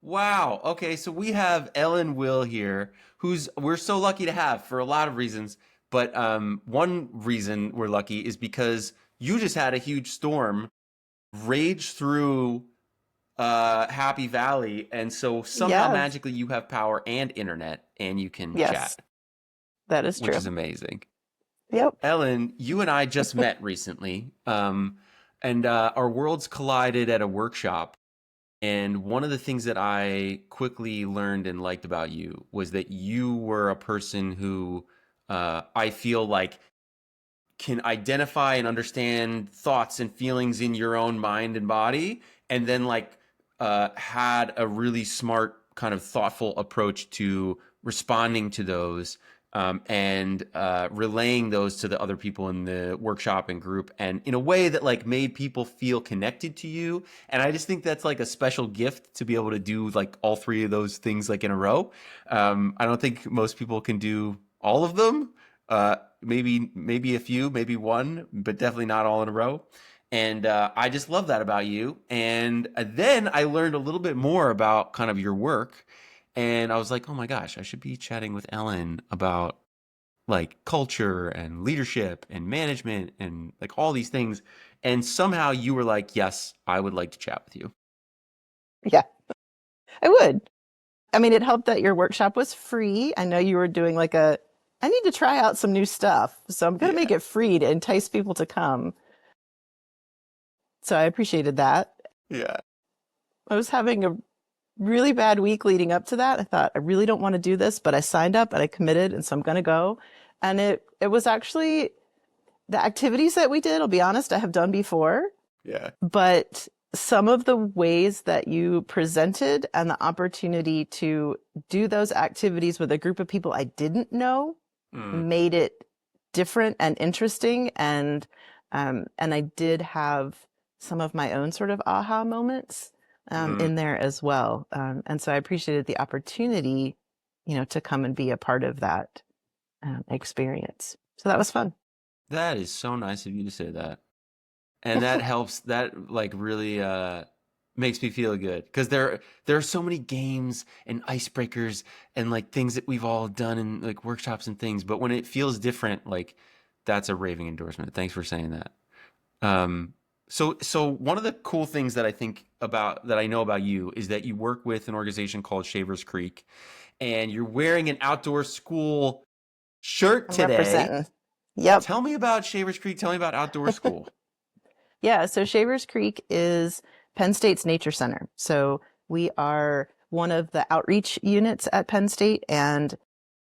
Wow. Okay, so we have Ellen Will here, who's we're so lucky to have for a lot of reasons. But one reason we're lucky is because you just had a huge storm rage through Happy Valley, and so somehow Yes, magically you have power and internet, and you can yes, chat, that is which true. is amazing. Yep. Ellen, you and I just met recently, and our worlds collided at a workshop. And one of the things that I quickly learned and liked about you was that you were a person who I feel like can identify and understand thoughts and feelings in your own mind and body, and then like had a really smart kind of thoughtful approach to responding to those, and relaying those to the other people in the workshop and group, and in a way that like made people feel connected to you. And I just think that's like a special gift to be able to do like all three of those things like in a row. I don't think most people can do all of them. Maybe a few, maybe one, but definitely not all in a row. And I just love that about you. And then I learned a little bit more about kind of your work, and I was like, oh my gosh, I should be chatting with Ellen about like culture and leadership and management and like all these things. And somehow you were like, yes, I would like to chat with you. Yeah, I would. I mean, it helped that your workshop was free. I know you were doing like I need to try out some new stuff. So I'm going to make Yeah. it free to entice people to come. So I appreciated that. Yeah. I was having a really bad week leading up to that. I thought, I really don't want to do this, but I signed up and I committed. And so I'm going to go. And it was actually the activities that we did, I'll be honest, I have done before. Yeah. But some of the ways that you presented and the opportunity to do those activities with a group of people I didn't know Mm, made it different and interesting. And I did have some of my own sort of aha moments mm. in there as well. And so I appreciated the opportunity, to come and be a part of that experience. So that was fun. That is so nice of you to say that. And that helps, that like really makes me feel good, because there are so many games and icebreakers and like things that we've all done in like workshops and things, but when it feels different, like that's a raving endorsement. Thanks for saying that. um so one of the cool things that I think about, that I know about you, is that you work with an organization called Shavers Creek, and you're wearing an outdoor school shirt I'm today. representing. Yep. Tell me about Shavers Creek, tell me about outdoor school. Yeah, so Shavers Creek is Penn State's nature center. So we are one of the outreach units at Penn State, and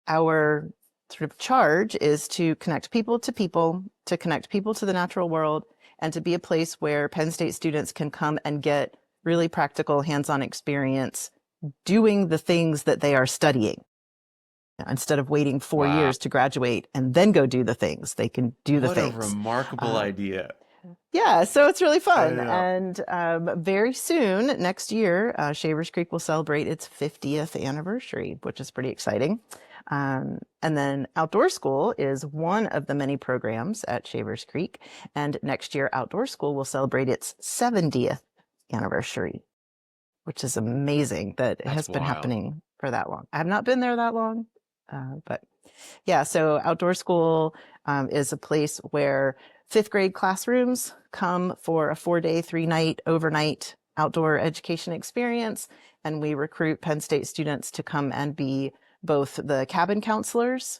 our sort of charge is to connect people to people, to connect people to the natural world, and to be a place where Penn State students can come and get really practical hands-on experience doing the things that they are studying. Instead of waiting four Wow. years to graduate and then go do the things, they can do the What a things. remarkable Uh, idea. yeah, so it's really I fun. know. And very soon, next year, Shavers Creek will celebrate its 50th anniversary, which is pretty exciting. And then Outdoor School is one of the many programs at Shavers Creek. And next year, Outdoor School will celebrate its 70th anniversary, which is amazing that it That's has been wild. happening for that long. I have not been there that long, but yeah, so Outdoor School is a place where fifth grade classrooms come for a 4-day, 3-night, overnight outdoor education experience. And we recruit Penn State students to come and be both the cabin counselors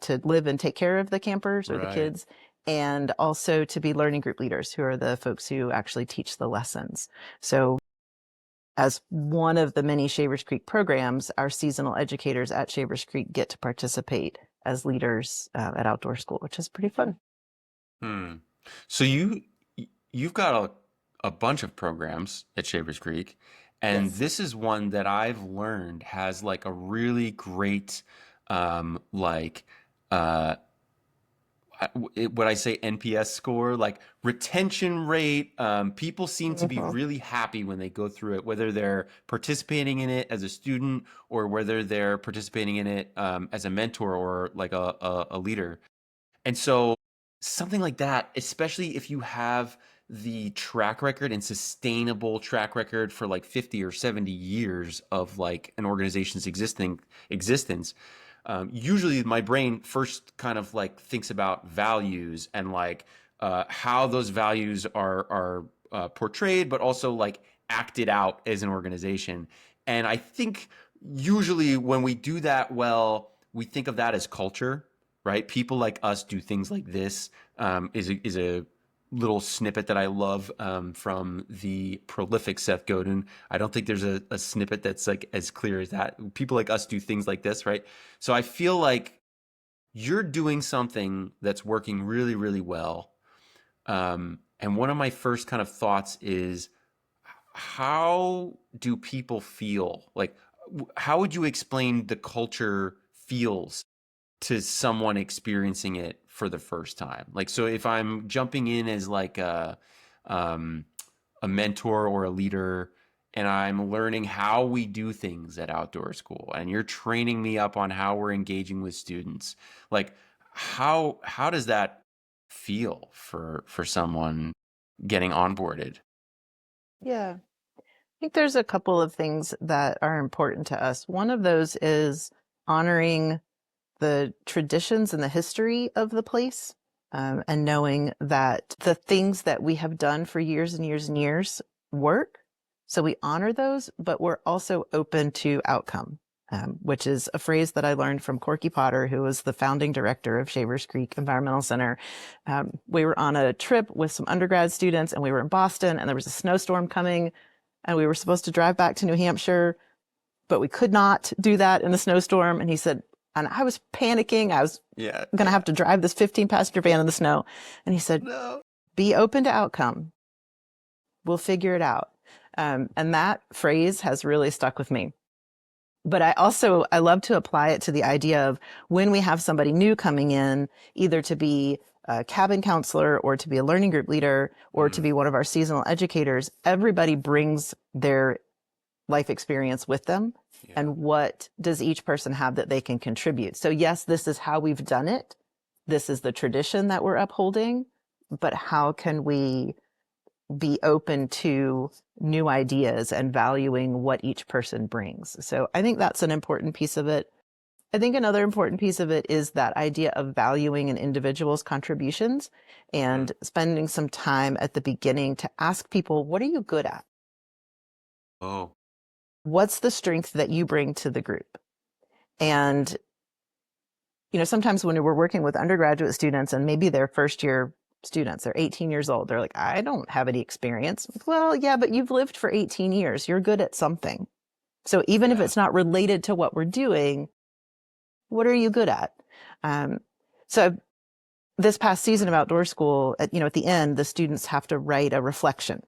to live and take care of the campers or the Right. kids, and also to be learning group leaders, who are the folks who actually teach the lessons. So as one of the many Shavers Creek programs, our seasonal educators at Shavers Creek get to participate as leaders at Outdoor School, which is pretty fun. Hmm. So you've got a bunch of programs at Shavers Creek, and Yes. this is one that I've learned has like a really great like uh what I say, NPS score, like retention rate. People seem to be Mm-hmm. really happy when they go through it, whether they're participating in it as a student or whether they're participating in it as a mentor or like a leader. And so something like that, especially if you have the track record and sustainable track record for like 50 or 70 years of like an organization's existence, usually my brain first kind of like thinks about values and like how those values are portrayed, but also like acted out as an organization. And I think usually when we do that well, we think of that as culture, right? People like us do things like this. Is a little snippet that I love from the prolific Seth Godin. I don't think there's a snippet that's like as clear as that. People like us do things like this, right? So I feel like you're doing something that's working really, really well. And one of my first kind of thoughts is, how do people feel? Like, how would you explain the culture feels to someone experiencing it for the first time? Like, so if I'm jumping in as like um, a mentor or a leader, and I'm learning how we do things at outdoor school, and you're training me up on how we're engaging with students, like how does that feel for someone getting onboarded? Yeah. I think there's a couple of things that are important to us. One of those is honoring the traditions and the history of the place, and knowing that the things that we have done for years and years and years work. So we honor those, but we're also open to outcome, which is a phrase that I learned from Corky Potter, who was the founding director of Shavers Creek Environmental Center. We were on a trip with some undergrad students, and we were in Boston, and there was a snowstorm coming, and we were supposed to drive back to New Hampshire, but we could not do that in the snowstorm. And he said, and I was panicking. I was Yeah, going to yeah. have to drive this 15 passenger van in the snow. And he said, No. be open to outcome. We'll figure it out. And that phrase has really stuck with me. But I love to apply it to the idea of when we have somebody new coming in, either to be a cabin counselor or to be a learning group leader or to Mm, be one of our seasonal educators, everybody brings their life experience with them. yeah. And what does each person have that they can contribute? So yes, this is how we've done it. This is the tradition that we're upholding, but how can we be open to new ideas and valuing what each person brings? So I think that's an important piece of it. I think another important piece of it is that idea of valuing an individual's contributions Mm. and spending some time at the beginning to ask people, what are you good at? Oh, What's the strength that you bring to the group? And, sometimes when we're working with undergraduate students and maybe they're first year students, they're 18 years old, they're like, I don't have any experience. Well, yeah, but you've lived for 18 years. You're good at something. So even if yeah. it's not related to what we're doing, what are you good at? Um, so this past season of outdoor school, at the end, the students have to write a reflection.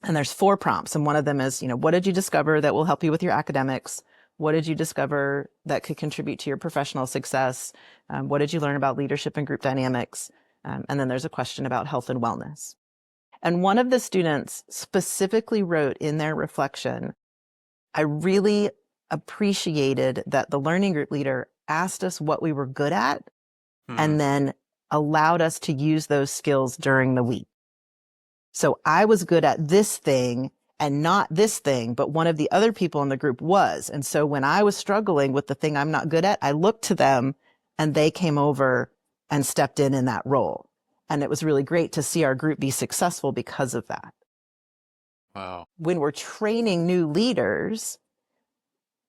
And there's 4 prompts. And one of them is, what did you discover that will help you with your academics? What did you discover that could contribute to your professional success? What did you learn about leadership and group dynamics? And then there's a question about health and wellness. And one of the students specifically wrote in their reflection, I really appreciated that the learning group leader asked us what we were good at Hmm. and then allowed us to use those skills during the week. So I was good at this thing and not this thing, but one of the other people in the group was. And so when I was struggling with the thing I'm not good at, I looked to them and they came over and stepped in that role. And it was really great to see our group be successful because of that. Wow. When we're training new leaders,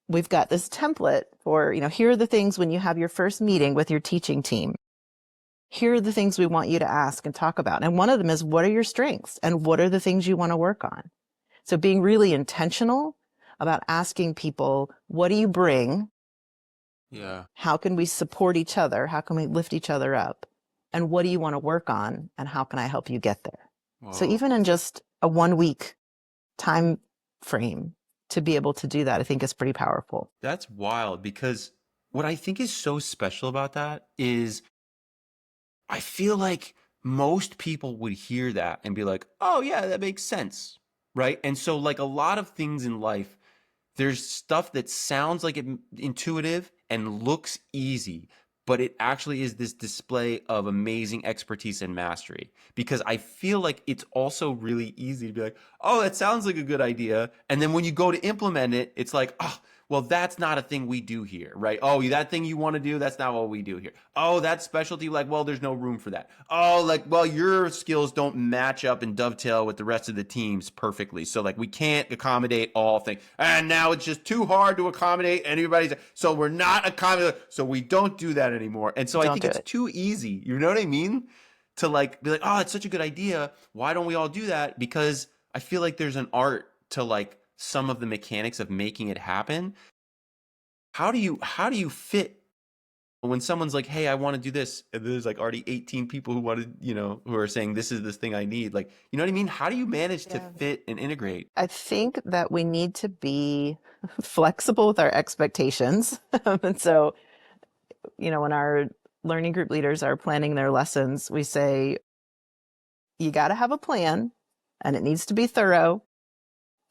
we've got this template for, here are the things when you have your first meeting with your teaching team. Here are the things we want you to ask and talk about. And one of them is, what are your strengths and what are the things you want to work on? So being really intentional about asking people, what do you bring? Yeah. How can we support each other? How can we lift each other up? And what do you want to work on? And how can I help you get there? So Whoa. even in just a 1 week time frame to be able to do that, I think is pretty powerful. That's wild, because what I think is so special about that is I feel like most people would hear that and be like, "Oh yeah, that makes sense." Right? And so like a lot of things in life, there's stuff that sounds like it intuitive and looks easy, but it actually is this display of amazing expertise and mastery. Because I feel like it's also really easy to be like, oh, that sounds like a good idea. And then when you go to implement it, it's like, oh, well, that's not a thing we do here, right? Oh, that thing you want to do, that's not what we do here. Oh, that specialty, like, well, there's no room for that. Oh, like, well, your skills don't match up and dovetail with the rest of the teams perfectly. So, like, we can't accommodate all things. And now it's just too hard to accommodate anybody's. So we're not accommodating. So we don't do that anymore. And so I Don't think do it's it. too easy. You know what I mean? To like be like, oh, it's such a good idea. Why don't we all do that? Because I feel like there's an art to like some of the mechanics of making it happen. How do you fit when someone's like, hey, I want to do this, and there's like already 18 people who want to, who are saying this is this thing I need. Like, you know what I mean? How do you manage to Yeah. fit and integrate? I think that we need to be flexible with our expectations. And so, when our learning group leaders are planning their lessons, we say, you got to have a plan and it needs to be thorough.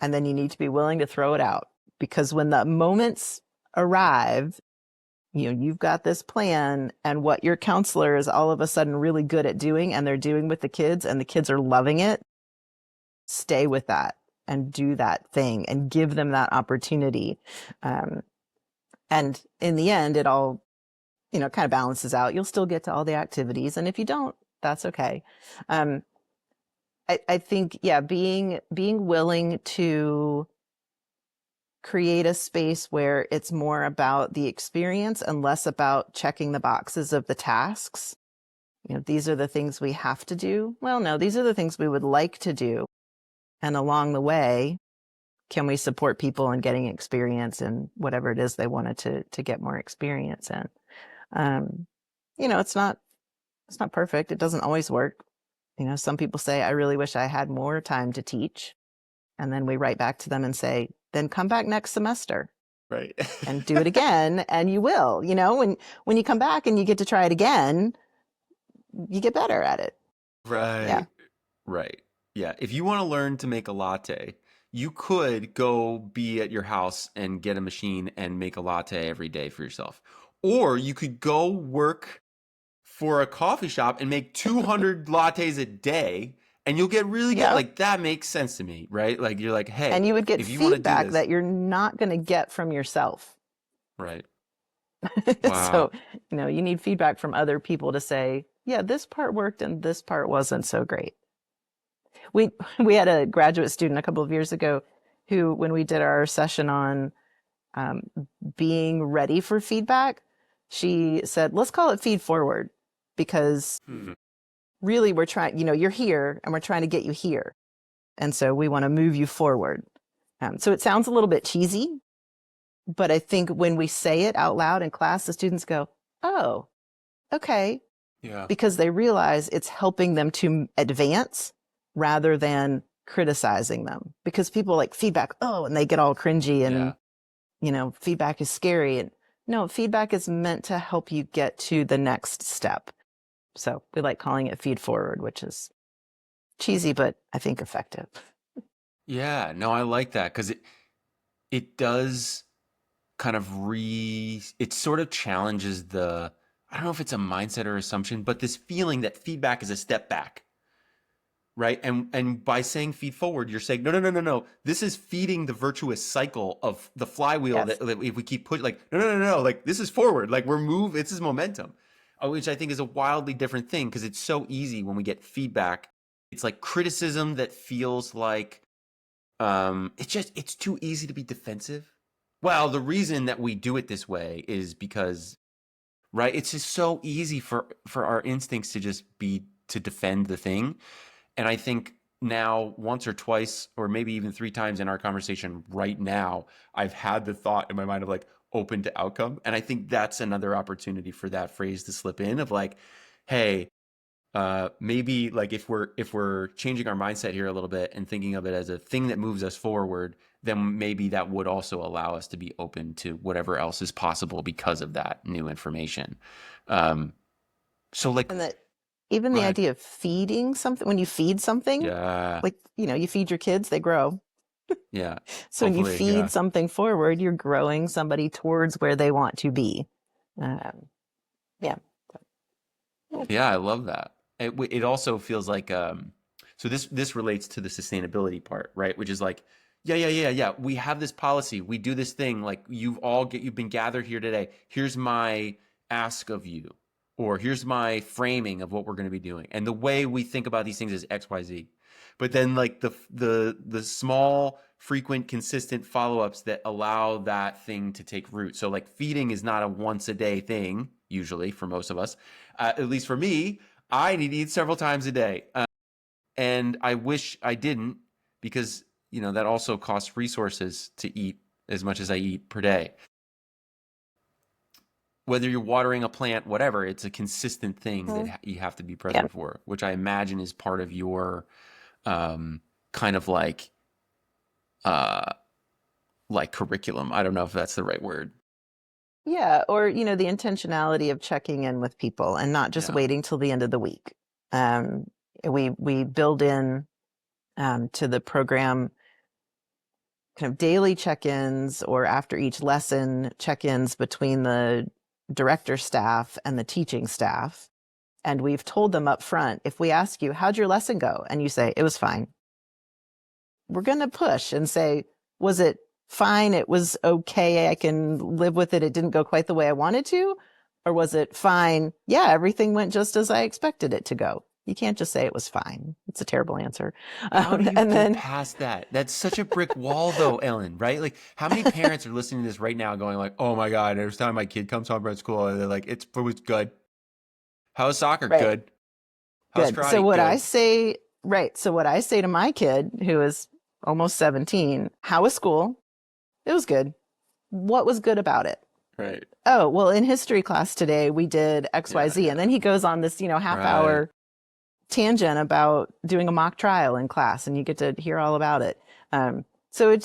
And then you need to be willing to throw it out, because when the moments arrive, you've got this plan, and what your counselor is all of a sudden really good at doing and they're doing with the kids and the kids are loving it. Stay with that and do that thing and give them that opportunity. Um, and in the end, it all, kind of balances out. You'll still get to all the activities. And if you don't, that's okay. Um, I think, yeah, being willing to create a space where it's more about the experience and less about checking the boxes of the tasks. These are the things we have to do. Well, no, these are the things we would like to do. And along the way, can we support people in getting experience in whatever it is they wanted to get more experience in? Um, it's not perfect. It doesn't always work. Some people say, I really wish I had more time to teach. And then we write back to them and say, then come back next semester Right. and do it again. And you will, when you come back and you get to try it again, you get better at it. Yeah. Right. Right. Yeah. If you want to learn to make a latte, you could go be at your house and get a machine and make a latte every day for yourself. Or you could go work for a coffee shop and make 200 lattes a day and you'll get really good. Yeah. Like that makes sense to me, right? Like you're like, And hey, you would get if you want to do feedback this, that you're not going to get from yourself. right? So, Wow. you need feedback from other people to say, yeah, this part worked and this part wasn't so great. We we had a graduate student a couple of years ago who, when we did our session on um, being ready for feedback, she said, let's call it feed forward, because Hmm. really we're trying, you're here and we're trying to get you here. And so we want to move you forward. So it sounds a little bit cheesy, but I think when we say it out loud in class, the students go, oh, okay, Yeah. because they realize it's helping them to advance rather than criticizing them. Because people like feedback, oh, and they get all cringy and, Yeah. feedback is scary. And no, feedback is meant to help you get to the next step. So we like calling it feed forward, which is cheesy, but I think effective. Yeah. No, I like that because it does kind of it sort of challenges I don't know if it's a mindset or assumption, but this feeling that feedback is a step back, right? And by saying feed forward, you're saying, no, no, no, no, no. This is feeding the virtuous cycle of the flywheel Yes. that if we keep putting like, no, no, no, no, like this is forward, like this is momentum, which I think is a wildly different thing because it's so easy when we get feedback. It's like criticism that feels like it's too easy to be defensive. Well, the reason that we do it this way is because, right? It's just so easy for our instincts to just be to defend the thing. And I think now once or twice or maybe even three times in our conversation right now, I've had the thought in my mind of like open to outcome. And I think that's another opportunity for that phrase to slip in of like, hey, maybe like if we're changing our mindset here a little bit and thinking of it as a thing that moves us forward, then maybe that would also allow us to be open to whatever else is possible because of that new information. Um, so like, And that even go the ahead. idea of feeding something, when you feed something, Yeah, like, you feed your kids, they grow. yeah. So when you Hopefully, feed yeah. something forward, you're growing somebody towards where they want to be. Um, Yeah. Yeah, I love that. It also feels like so this relates to the sustainability part, right? Which is like, yeah. We have this policy. We do this thing. Like you've been gathered here today. Here's my ask of you, or here's my framing of what we're going to be doing. And the way we think about these things is X, Y, Z. But then like the small, frequent, consistent follow-ups that allow that thing to take root. So like feeding is not a once a day thing usually for most of us. At least for me, I need to eat several times a day. And I wish I didn't because, that also costs resources to eat as much as I eat per day. Whether you're watering a plant, whatever, it's a consistent thing Mhm. that you have to be Yeah. present for, which I imagine is part of your um, kind of uh, like curriculum. I don't know if that's the right word. Yeah. Or, the intentionality of checking in with people and not just Yeah. waiting till the end of the week. Um, we build in to the program kind of daily check-ins or after each lesson check-ins between the director staff and the teaching staff. And we've told them up front, if we ask you, how'd your lesson go? And you say, it was fine. We're going to push and say, was it fine? It was okay. I can live with it. It didn't go quite the way I wanted to. Or was it fine? Yeah, everything went just as I expected it to go. You can't just say it was fine. It's a terrible answer. How do you And get then, past that? That's such a brick wall, though, Ellen, right? Like, how many parents are listening to this right now going like, oh my God, every time my kid comes home from school, they're like, it was good. How's soccer? right, Good. How's good. So karate? what I Good. say, right. So what I say to my kid, who is almost 17, how was school? It was good. What was good about it? Right. Oh, well, in history class today, we did Yeah, XYZ. And yeah. then he goes on this, half Right. hour tangent about doing a mock trial in class, and you get to hear all about it. So it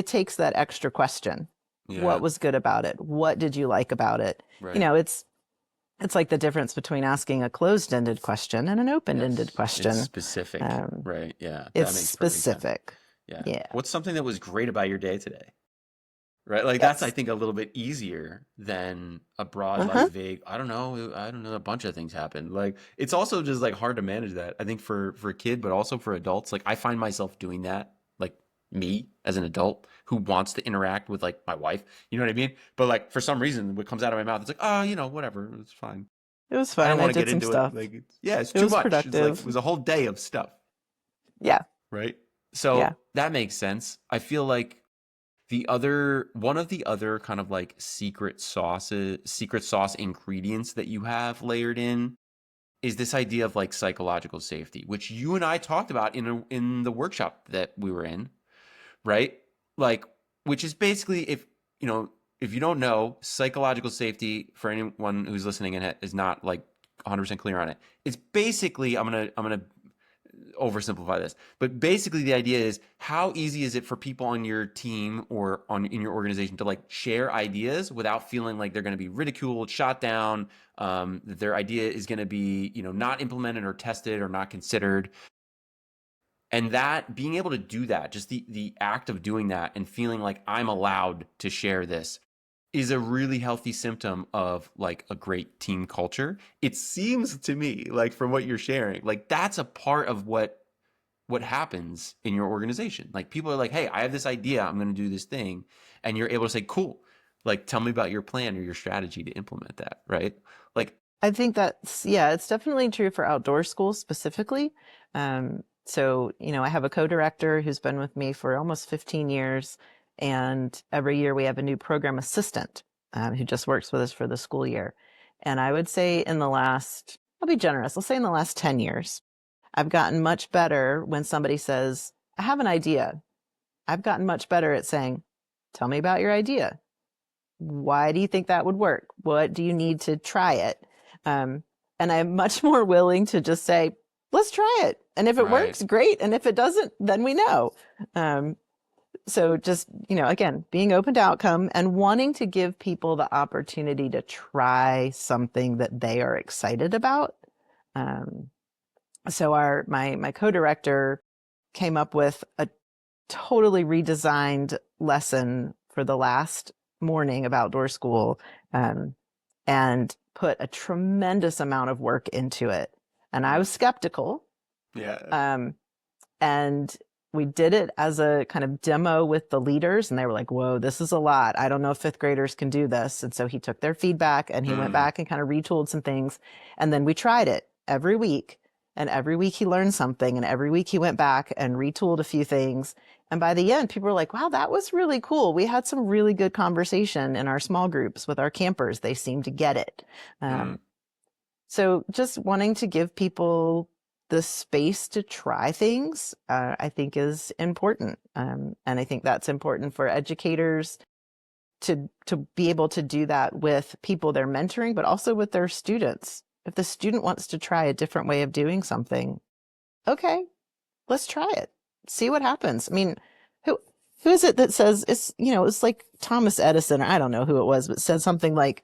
takes that extra question. What Yeah. was good about it? What did you like about it? Right. It's like the difference between asking a closed-ended question and an open-ended Yes. It's question. specific. Um, Right. Yeah. it's That makes perfect sense. specific. Yeah. Yeah. What's something that was great about your day today? Right? Like that's I Yes. think a little bit easier than a broad like Uh-huh. vague, I don't know, a bunch of things happen. Like it's also just like hard to manage that. I think for a kid but also for adults. Like I find myself doing that like me as an adult who wants to interact with like my wife, you know what I mean? But like for some reason what comes out of my mouth it's like, "Oh, whatever, it's fine." It was I don't fine. I want to get did some into it. stuff. Like yeah, it's It too was much. It's like it productive. was a whole day of stuff, Yeah. right? Yeah. So that makes sense. I feel like one of the other kind of like secret sauce ingredients that you have layered in is this idea of like psychological safety, which you and I talked about in the workshop that we were in, right? Like, which is basically if you don't know psychological safety for anyone who's listening and is not like 100% clear on it, it's basically I'm gonna oversimplify this, but basically the idea is how easy is it for people on your team or in your organization to like share ideas without feeling like they're going to be ridiculed, shot down, that their idea is going to be not implemented or tested or not considered, and that being able to do that, just the act of doing that and feeling like I'm allowed to share this is a really healthy symptom of like a great team culture. It seems to me like from what you're sharing, like that's a part of what happens in your organization. Like people are like, "Hey, I have this idea. I'm going to do this thing." And you're able to say, "Cool. Like tell me about your plan or your strategy to implement that," right? Like I think yeah, it's definitely true for outdoor schools specifically. So, I have a co-director who's been with me for almost 15 years, and every year we have a new program assistant who just works with us for the school year. And I would say I'll be generous, I'll say in the last 10 years, I've gotten much better when somebody says, I have an idea. I've gotten much better at saying, tell me about your idea. Why do you think that would work? What do you need to try it? Um, and I'm much more willing to just say, let's try it. And if it right. works, great. And if it doesn't, then we know. Um, so just, again, being open to outcome and wanting to give people the opportunity to try something that they are excited about. Um, so my co-director came up with a totally redesigned lesson for the last morning of outdoor school, and put a tremendous amount of work into it. And I was skeptical. Yeah. Um, and we did it as a kind of demo with the leaders, and they were like, whoa, this is a lot. I don't know if fifth graders can do this. And so he took their feedback and he went Mm, back and kind of retooled some things. And then we tried it every week. And every week he learned something. And every week he went back and retooled a few things. And by the end, people were like, wow, that was really cool. We had some really good conversation in our small groups with our campers. They seemed to get it. mm, So just wanting to give people the space to try things, I think is important. And I think that's important for educators to be able to do that with people they're mentoring, but also with their students. If the student wants to try a different way of doing something, okay, let's try it. See what happens. I mean, who who is it that says it's like Thomas Edison, or I don't know who it was, but said something like,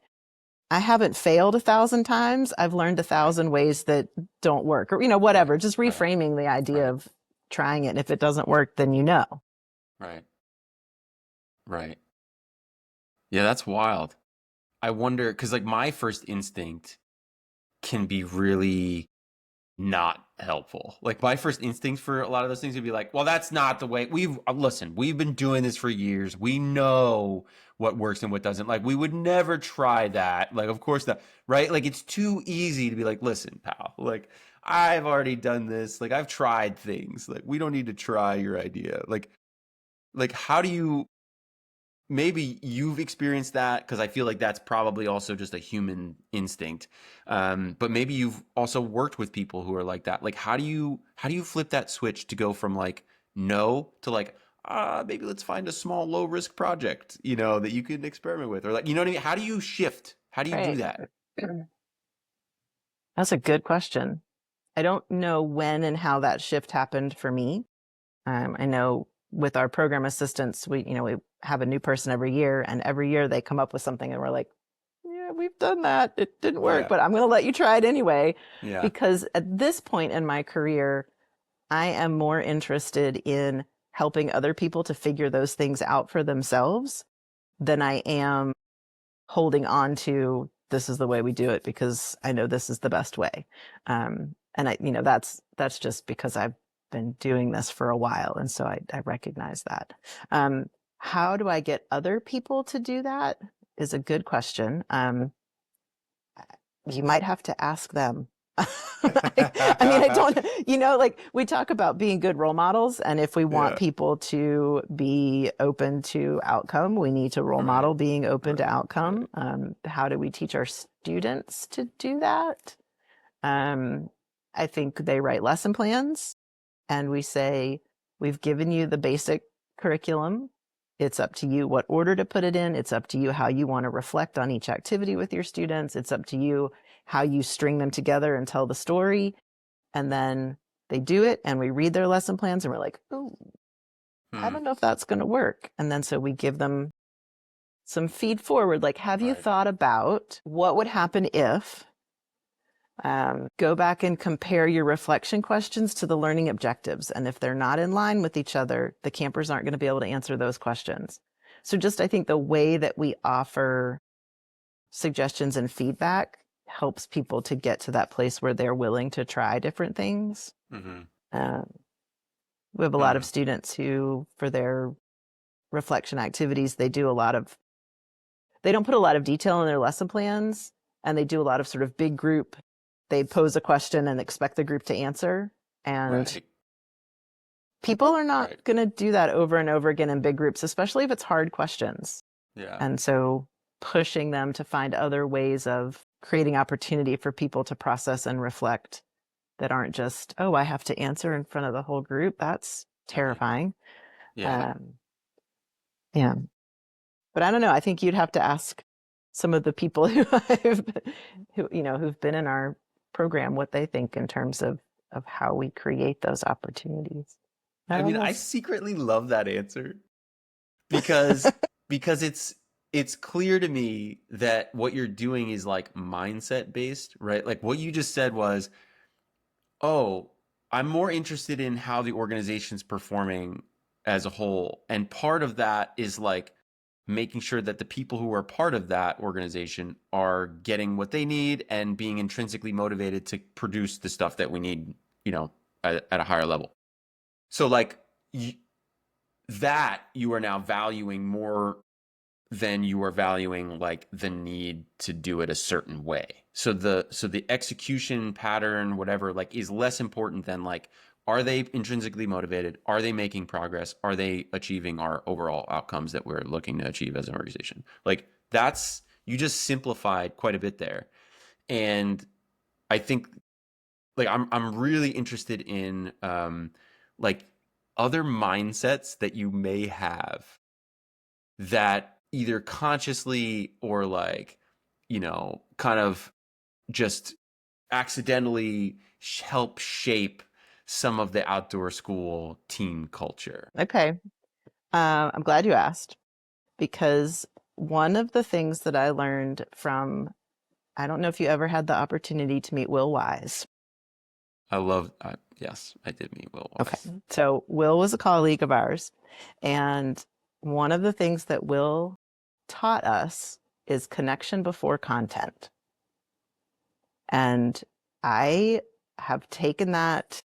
I haven't failed 1,000 times. I've learned a right, thousand ways that don't work, or right, whatever. Just right, reframing the idea right, of trying it. And if it doesn't work, then you know. right, right. Yeah, that's wild. I wonder, because like my first instinct can be really not helpful. Like my first instinct for a lot of those things would be like, well, that's not the way we've been doing this for years. We know what works and what doesn't. Like we would never try that. Like, of course not. Right. Like it's too easy to be like, listen, pal, like I've already done this. Like I've tried things. Like we don't need to try your idea. Like how do you, maybe you've experienced that because I feel like that's probably also just a human instinct. But maybe you've also worked with people who are like that. Like, how do you flip that switch to go from like no to like maybe let's find a small low risk project, that you can experiment with, or like what I mean? How do you shift? How do you do Right. that? That's a good question. I don't know when and how that shift happened for me. I know with our program assistants, we have a new person every year, and every year they come up with something, and we're like, yeah, we've done that. It didn't work, Yeah, but I'm going to let you try it anyway. yeah, Because at this point in my career, I am more interested in helping other people to figure those things out for themselves than I am holding on to this is the way we do it because I know this is the best way. And that's just because I've been doing this for a while. And so I recognize that. Um, how do I get other people to do that is a good question. You might have to ask them. I mean, I don't, like we talk about being good role models. And if we want yeah. people to be open to outcome, we need to role Right, model being open to right, outcome. right. How do we teach our students to do that? Um, I think they write lesson plans and we say, we've given you the basic curriculum. It's up to you what order to put it in. It's up to you how you want to reflect on each activity with your students. It's up to you how you string them together and tell the story. And then they do it and we read their lesson plans and we're like, oh, I Hmm. don't know if that's going to work. And then so we give them some feed forward, like, have you Right. thought about what would happen if go back and compare your reflection questions to the learning objectives. And if they're not in line with each other, the campers aren't going to be able to answer those questions. So just I think the way that we offer suggestions and feedback helps people to get to that place where they're willing to try different things. Mm-hmm. Um, we have a lot of Hmm. students who, for their reflection activities, they don't put a lot of detail in their lesson plans and they do a lot of sort of big group. They pose a question and expect the group to answer. And Right, people are not right. going to do that over and over again in big groups, especially if it's hard questions. Yeah. And so pushing them to find other ways of creating opportunity for people to process and reflect that aren't just, oh, I have to answer in front of the whole group. That's Right. terrifying. Yeah. Um, yeah. But I don't know. I think you'd have to ask some of the people who've been in our program what they think in terms of how we create those opportunities. I I don't mean, know. I secretly love that answer because because it's clear to me that what you're doing is like mindset based, right? Like what you just said was, "Oh, I'm more interested in how the organization's performing as a whole." And part of that is like making sure that the people who are part of that organization are getting what they need and being intrinsically motivated to produce the stuff that we need, you know, at a higher level. So like that you are now valuing more than you are valuing like the need to do it a certain way. So the execution pattern, whatever, like is less important than like, are they intrinsically motivated? Are they making progress? Are they achieving our overall outcomes that we're looking to achieve as an organization? Like that's, you just simplified quite a bit there. And I think like I'm really interested in like other mindsets that you may have that either consciously or like, you know, kind of just accidentally help shape some of the outdoor school teen culture. Okay. I'm glad you asked, because one of the things that I learned from, I don't know if you ever had the opportunity to meet Will Wise. I love, yes, I did meet Will Okay. Weiss. So Will was a colleague of ours. And one of the things that Will taught us is connection before content. And I have taken that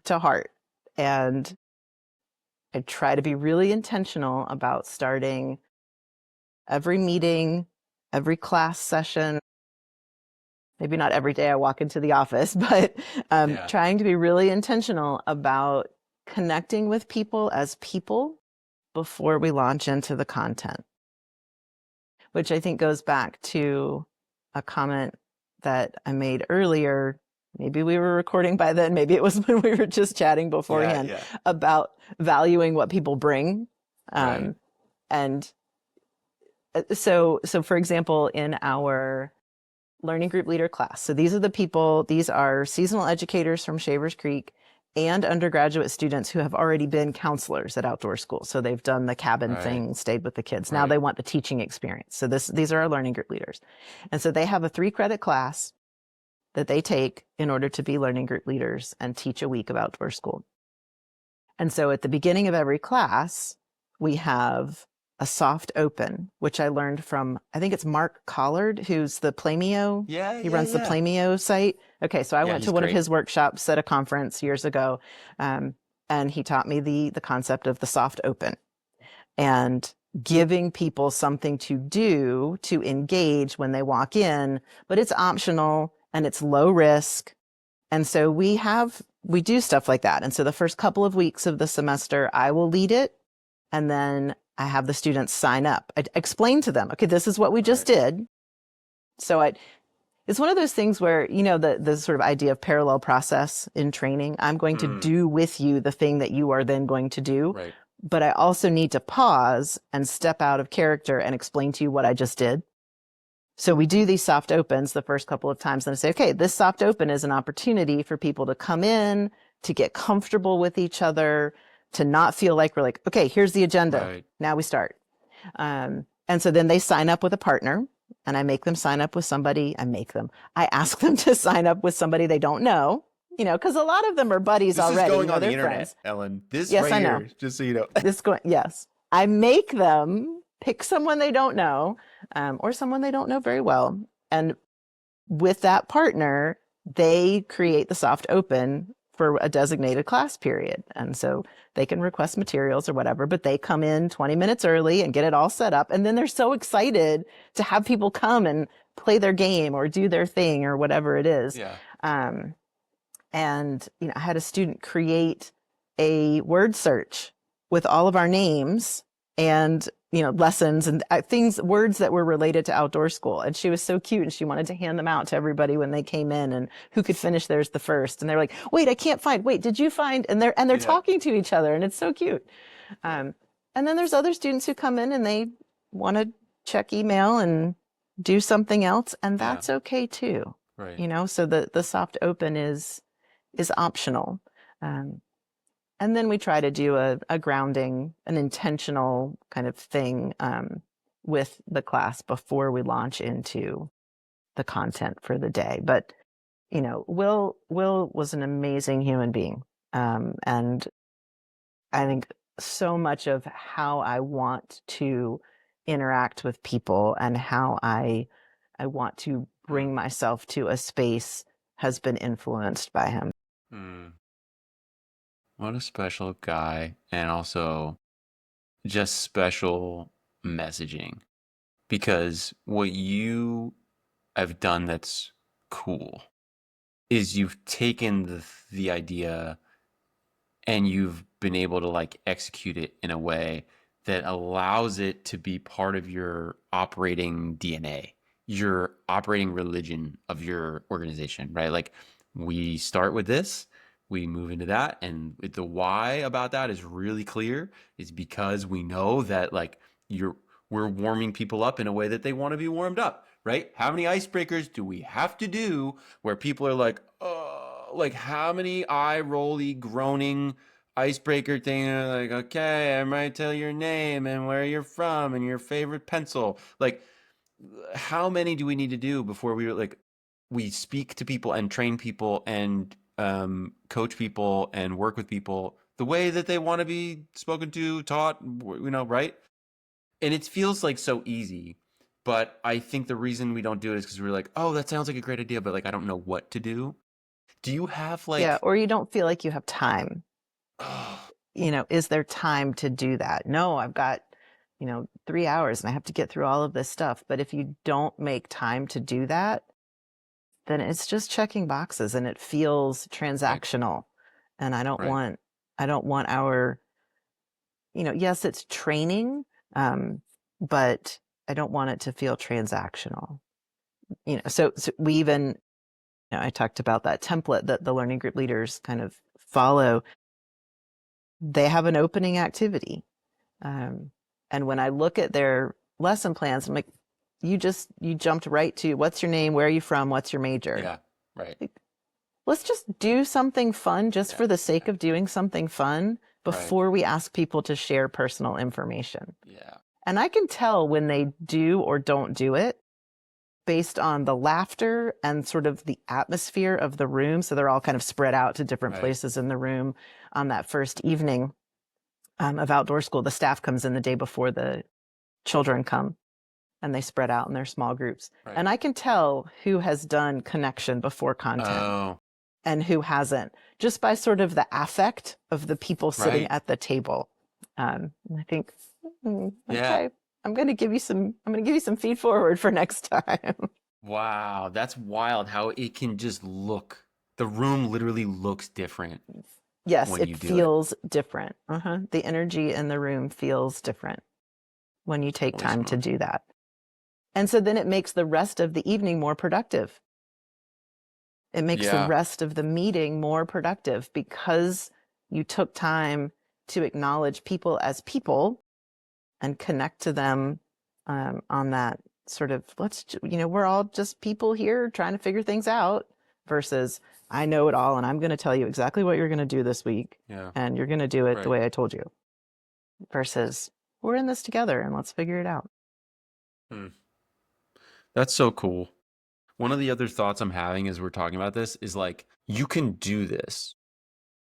to heart. And I try to be really intentional about starting every meeting, every class session, maybe not every day I walk into the office, but Yeah. trying to be really intentional about connecting with people as people before we launch into the content, which I think goes back to a comment that I made earlier. Maybe we were recording by then, maybe it was when we were just chatting Yeah. beforehand Yeah. about valuing what people bring. Right. And so for example, in our learning group leader class, so these are the people, these are seasonal educators from Shavers Creek and undergraduate students who have already been counselors at outdoor school. So they've done the cabin Right. thing, stayed with the kids. Now Right. they want the teaching experience. So these are our learning group leaders. And so they have a 3-credit class that they take in order to be learning group leaders and teach a week of outdoor school. And so at the beginning of every class, we have a soft open, which I learned from, I think it's Mark Collard, who's the Plameo. Yeah. He Yeah. runs the Yeah. Plameo site. Okay, so I Yeah. went He's to one of great. his workshops at a conference years ago, and he taught me the concept of the soft open and giving people something to do to engage when they walk in, but it's optional and it's low risk. And so we do stuff like that. And so the first couple of weeks of the semester, I will lead it. And then I have the students sign up. I explain to them, okay, this is what we just Right. did. So it's one of those things where, you know, the sort of idea of parallel process in training. I'm going to Mm, do with you the thing that you are then going to do. right. But I also need to pause and step out of character and explain to you what I just did. So we do these soft opens the first couple of times and I say, okay, this soft open is an opportunity for people to come in, to get comfortable with each other, to not feel like we're like, okay, here's the agenda. Right. Now we start. And so then they sign up with a partner and I make them sign up with somebody. I ask them to sign up with somebody they don't know, you know, because a lot of them are buddies This is already, you going know, on the they're internet, friends. Ellen. This Yes, right I know. here, just so you know. Yes. I make them pick someone they don't know, or someone they don't know very well. And with that partner, they create the soft open for a designated class period. And so they can request materials or whatever, but they come in 20 minutes early and get it all set up. And then they're so excited to have people come and play their game or do their thing or whatever it is. Yeah. And, you know, I had a student create a word search with all of our names and, you know, lessons and things, words that were related to outdoor school. And she was so cute and she wanted to hand them out to everybody when they came in and who could finish theirs the first. And they're like, wait, I can't find, wait, did you find? And they're Yeah. talking to each other and it's so cute. And then there's other students who come in and they want to check email and do something else. And Yeah. that's okay too. Right. You know, so the soft open is optional. And then we try to do a grounding, an intentional kind of thing with the class before we launch into the content for the day. But, you know, Will was an amazing human being. And I think so much of how I want to interact with people and how I want to Mm. bring myself to a space has been influenced by him. Mm. What a special guy, and also just special messaging. Because what you have done that's cool is you've taken the idea and you've been able to like execute it in a way that allows it to be part of your operating DNA, your operating religion of your organization, right? Like we start with this, we move into that, and the why about that is really clear. Is because we know that like you're we're warming people up in a way that they want to be warmed up, right? How many icebreakers do we have to do where people are like how many eye rolly groaning icebreaker thing, like, okay, I might tell your name and where you're from and your favorite pencil. Like, how many do we need to do before we speak to people and train people and coach people and work with people the way that they want to be spoken to, taught, right? And it feels like so easy. But I think the reason we don't do it is because we're like, oh, that sounds like a great idea, but like I don't know what to do. Do you have Yeah, like, or you don't feel like you have time. oh, Is there time to do that? No, I've got, 3 hours and I have to get through all of this stuff. But if you don't make time to do that, then it's just checking boxes and it feels right, transactional. And right, I don't want our, yes, it's training, but I don't want it to feel transactional. So we even, I talked about that template that the learning group leaders kind of follow. They have an opening activity. Um, and when I look at their lesson plans, I'm like, you jumped right to what's your name, where are you from, what's your major? yeah, right, Like, let's just do something fun just yeah, for the sake yeah, of doing something fun right, before we ask people to share personal information. yeah, And I can tell when they do or don't do it based on the laughter and sort of the atmosphere of the room. So they're all kind of spread out to different right, places in the room on that first evening of outdoor school. The staff comes in the day before the children come and they spread out in their small groups. right. And I can tell who has done connection before content Oh, and who hasn't, just by sort of the affect of the people sitting right, at the table. And I think, yeah. okay, I'm going to give you some feed forward for next time. Wow, that's wild how it can just look. The room literally looks different Yes, when it you do it. feels different. The energy in the room feels different when you take Holy time to smokes. do that. And so then it makes the rest of the evening more productive. It makes the Yeah, rest of the meeting more productive because you took time to acknowledge people as people and connect to them on that sort of, we're all just people here trying to figure things out versus I know it all and I'm going to tell you exactly what you're going to do this week yeah, and you're going to do it the right. way I told you versus we're in this together and let's figure it out. Hmm. That's so cool. One of the other thoughts I'm having as we're talking about this is like, you can do this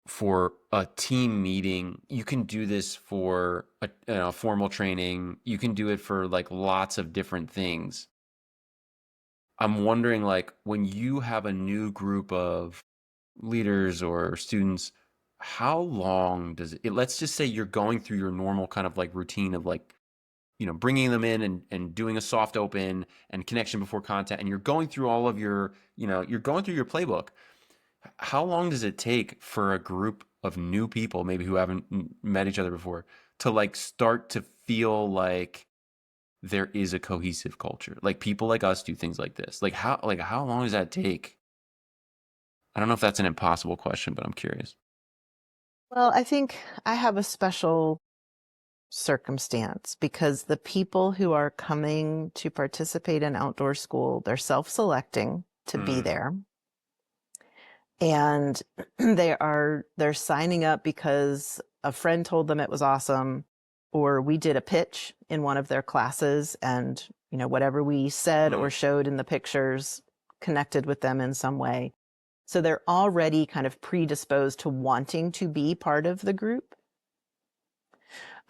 for a team meeting. You can do this for a formal training. You can do it for like lots of different things. I'm wondering, like, when you have a new group of leaders or students, how long does it, let's just say you're going through your normal kind of like routine of like, bringing them in and doing a soft open and connection before content, and you're going through all of your, you're going through your playbook. How long does it take for a group of new people, maybe who haven't met each other before, to like start to feel like there is a cohesive culture? Like people like us do things like this. Like how long does that take? I don't know if that's an impossible question, but I'm curious. Well, I think I have a special circumstance because the people who are coming to participate in outdoor school, they're self-selecting to be Mm, there. And they're signing up because a friend told them it was awesome, or we did a pitch in one of their classes and, whatever we said or mm, showed in the pictures connected with them in some way. So they're already kind of predisposed to wanting to be part of the group.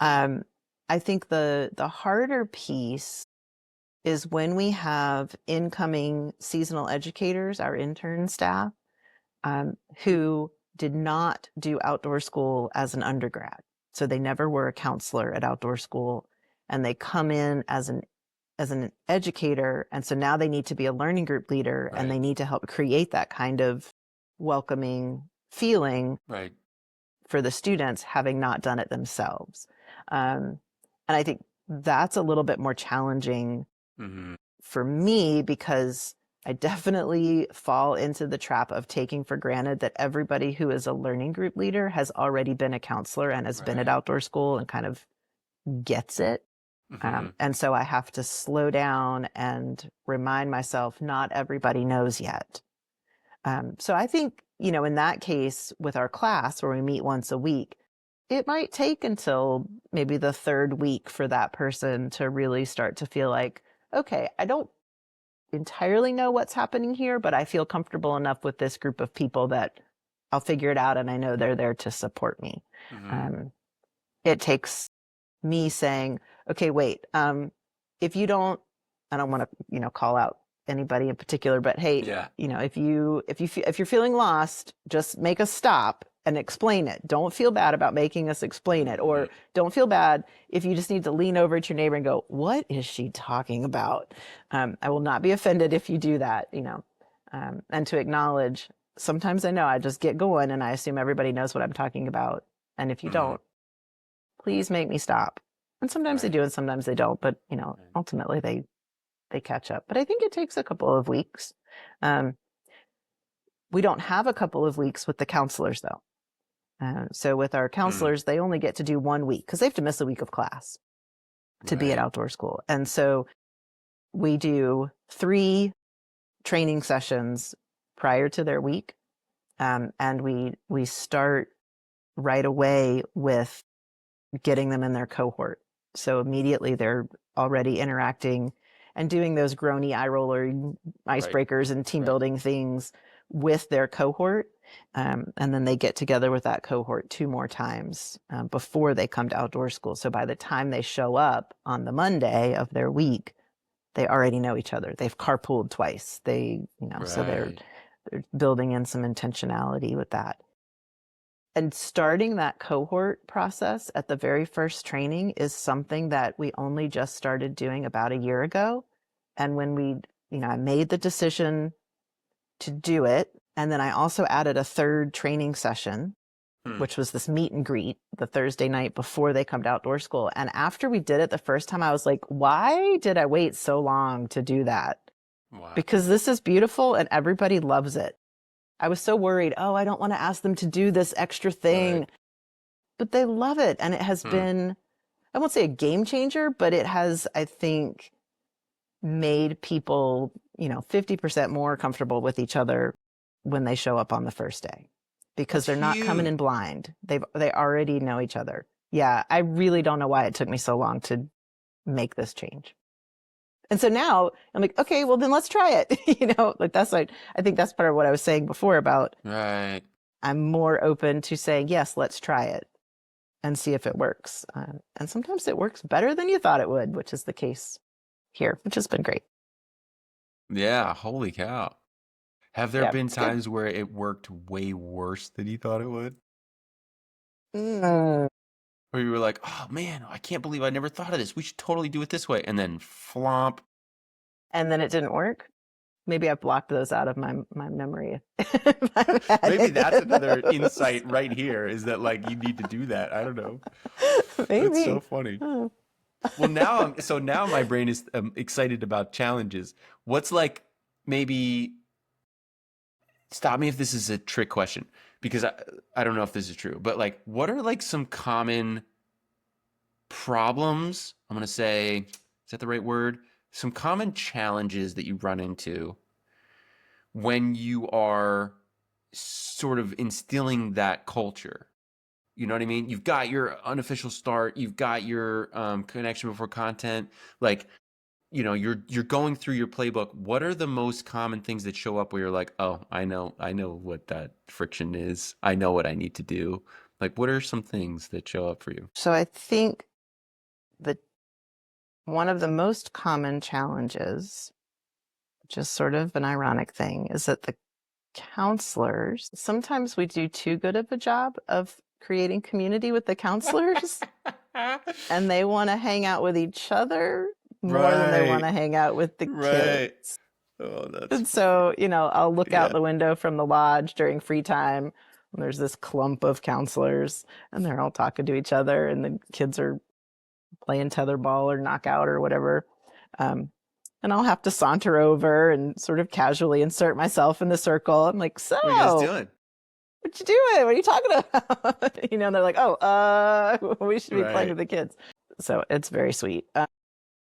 Um, I think the harder piece is when we have incoming seasonal educators, our intern staff, who did not do outdoor school as an undergrad. So they never were a counselor at outdoor school, and they come in as an educator, and so now they need to be a learning group leader, and Right. they need to help create that kind of welcoming feeling Right. for the students, having not done it themselves. And I think that's a little bit more challenging Mm-hmm. for me, because I definitely fall into the trap of taking for granted that everybody who is a learning group leader has already been a counselor and has been at Right. outdoor school and kind of gets it. Mm-hmm. And so I have to slow down and remind myself not everybody knows yet. So I think, in that case with our class where we meet once a week, it might take until maybe the third week for that person to really start to feel like, okay, I don't entirely know what's happening here, but I feel comfortable enough with this group of people that I'll figure it out, and I know they're there to support me. Mm-hmm. Um, it takes me saying, okay, wait, if you don't, I don't want to, call out anybody in particular, but hey, Yeah. if you're feeling lost, just make us stop and explain it. Don't feel bad about making us explain it, Mm-hmm. or don't feel bad if you just need to lean over to your neighbor and go, what is she talking about? I will not be offended if you do that, and to acknowledge, sometimes I know I just get going and I assume everybody knows what I'm talking about. And if you Mm-hmm. don't, please make me stop. And sometimes they Right. do and sometimes they don't, but Right. ultimately they catch up. But I think it takes a couple of weeks. Um, we don't have a couple of weeks with the counselors though. So with our Mm. counselors, they only get to do 1 week because they have to miss a week of class to be at Right. outdoor school. And so we do 3 training sessions prior to their week. And we start right away with getting them in their cohort. So immediately they're already interacting and doing those groany eye roller Right. icebreakers and team Right. building things with their cohort. And then they get together with that cohort 2 more times before they come to outdoor school. So by the time they show up on the Monday of their week, they already know each other. They've carpooled twice. So Right. they're building in some intentionality with that. And starting that cohort process at the very first training is something that we only just started doing about a year ago. And when I made the decision to do it, and then I also added a third training session, Mm. which was this meet and greet the Thursday night before they come to outdoor school. And after we did it the first time, I was like, why did I wait so long to do that? Wow. Because this is beautiful and everybody loves it. I was so worried, oh, I don't want to ask them to do this extra Right. thing, but they love it. And it has Mm. been, I won't say a game changer, but it has, I think, made people, 50% more comfortable with each other when they show up on the first day, because That's they're not coming huge. in blind. They already know each other. Yeah, I really don't know why it took me so long to make this change. And so now I'm like, okay, well then let's try it. Like that's like, I think that's part of what I was saying before about Right. I'm more open to saying, yes, let's try it and see if it works. And sometimes it works better than you thought it would, which is the case here, which has been great. Yeah. Holy cow. Have there Yeah, been it's good. times where it worked way worse than you thought it would? Mm. Where you were like, oh man, I can't believe I never thought of this. We should totally do it this way. And then flomp. And then it didn't work. Maybe I blocked those out of my memory. If I've had Maybe any that's of another those. insight right here is that like you need to do that. I don't know. That's so Maybe. funny. Oh. Well, now my brain is excited about challenges. What's like maybe stop me if this is a trick question because I don't know if this is true, but like what are like some common problems? I'm going to say is that the right word? Some common challenges that you run into when you are sort of instilling that culture. You know what I mean? You've got your unofficial start, you've got your connection before content. Like you're going through your playbook. What are the most common things that show up where you're like, oh, I know what that friction is. I know what I need to do. Like, what are some things that show up for you? So I think that one of the most common challenges, just sort of an ironic thing, is that the counselors, sometimes we do too good of a job of creating community with the counselors, and they want to hang out with each other more than they want Right, to hang out with the right. kids. Oh, that's And so, I'll look out yeah. the window from the lodge during free time, and there's this clump of counselors, and they're all talking to each other, and the kids are playing tetherball or knockout or whatever. Um, and I'll have to saunter over and sort of casually insert myself in the circle. I'm like, What are you guys so doing? what you doing? What are you talking about? And they're like, oh, we should be playing Right. with the kids. So it's very sweet.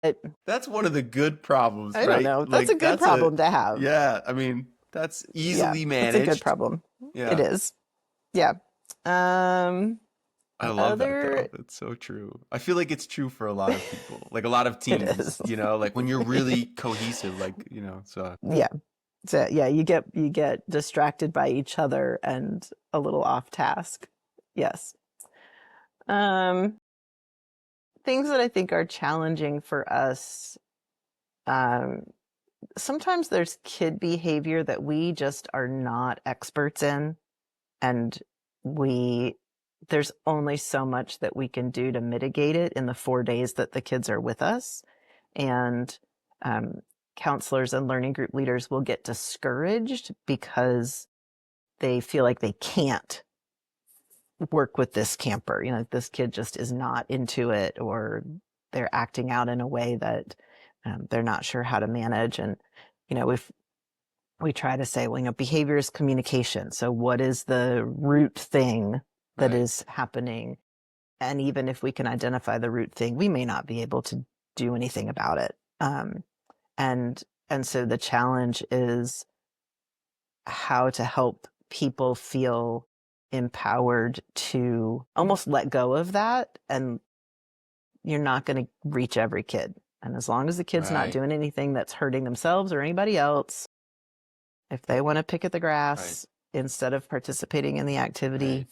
It, That's one of the good problems, I don't right? know. That's a Like good that's a problem to have. yeah, I mean, that's Yeah, easily it's a good managed. problem. It Yeah. is. Yeah. Um, I love that other, though. That's so true. I feel like it's true for a lot of people. Like a lot of it teams, is. like when you're really cohesive, like, so Yeah. So yeah, you get distracted by each other and a little off task. Yes. Um, things that I think are challenging for us. Um, sometimes there's kid behavior that we just are not experts in, and we there's only so much that we can do to mitigate it in the 4 days that the kids are with us. And um, counselors and learning group leaders will get discouraged because they feel like they can't work with this camper. This kid just is not into it, or they're acting out in a way that they're not sure how to manage. And, we try to say, well, behavior is communication. So what is the root thing that right, is happening? And even if we can identify the root thing, we may not be able to do anything about it. And and so the challenge is how to help people feel empowered to almost let go of that. And you're not going to reach every kid. And as long as the kid's not right, doing anything that's hurting themselves or anybody else, if they want to pick at the right, grass instead of participating in the right. activity,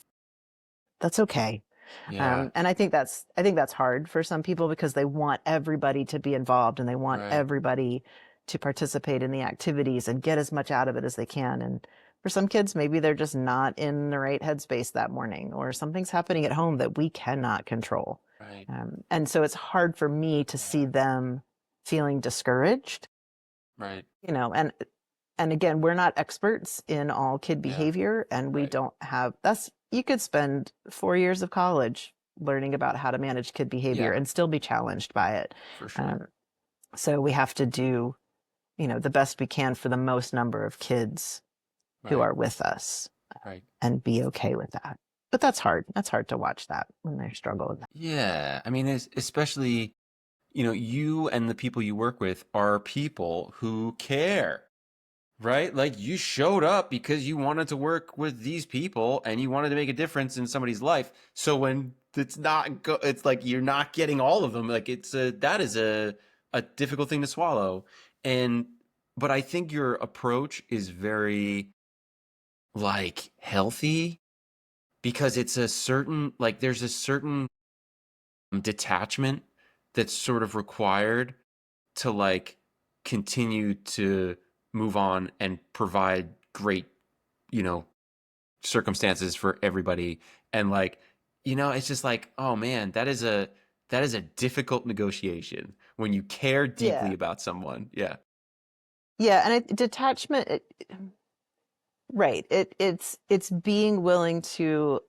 that's okay. Yeah, And I think that's hard for some people because they want everybody to be involved and they want right, everybody to participate in the activities and get as much out of it as they can. And for some kids, maybe they're just not in the right headspace that morning, or something's happening at home that we cannot control. right. And so it's hard for me to Yeah, see them feeling discouraged, right. and again, we're not experts in all kid Yeah, behavior, and we right. don't have that's you could spend 4 years of college learning about how to manage kid behavior Yeah, and still be challenged by it. for sure. Um, so we have to do, the best we can for the most number of kids who Right, are with us, right. and be okay with that. But that's hard. That's hard to watch that when they struggle with that. Yeah, I mean, especially, you and the people you work with are people who care. Right? Like you showed up because you wanted to work with these people and you wanted to make a difference in somebody's life. So when it's like you're not getting all of them. Like that is a difficult thing to swallow. And but I think your approach is very like healthy because it's a certain like there's a certain detachment that's sort of required to like continue to move on and provide great, you know, circumstances for everybody. And like, it's just like, oh man, that is a difficult negotiation when you care deeply Yeah. about someone. Yeah. Yeah, and detachment, right. It's being willing to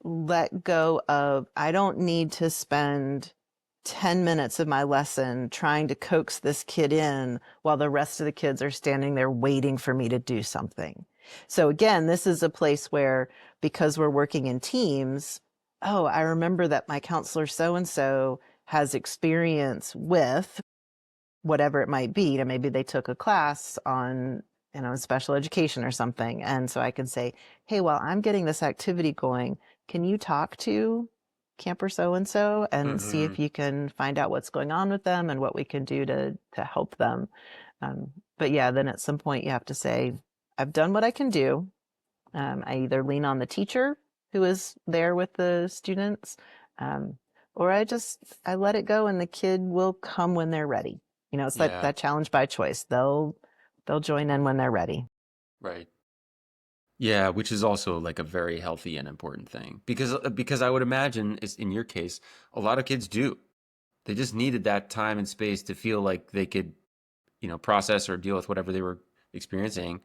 let go of, I don't need to spend 10 minutes of my lesson trying to coax this kid in while the rest of the kids are standing there waiting for me to do something. So again, this is a place where, because we're working in teams, oh, I remember that my counselor so and so has experience with whatever it might be. Maybe they took a class on, special education or something. And so I can say, hey, while I'm getting this activity going, can you talk to camper so and so and see Hmm. if you can find out what's going on with them and what we can do to help them. But yeah, then at some point you have to say, I've done what I can do. I either lean on the teacher who is there with the students. Um, or I let it go and the kid will come when they're ready. It's Yeah. that challenge by choice. They'll join in when they're ready. Right. Yeah, which is also like a very healthy and important thing because I would imagine is in your case, a lot of kids do. They just needed that time and space to feel like they could, process or deal with whatever they were experiencing,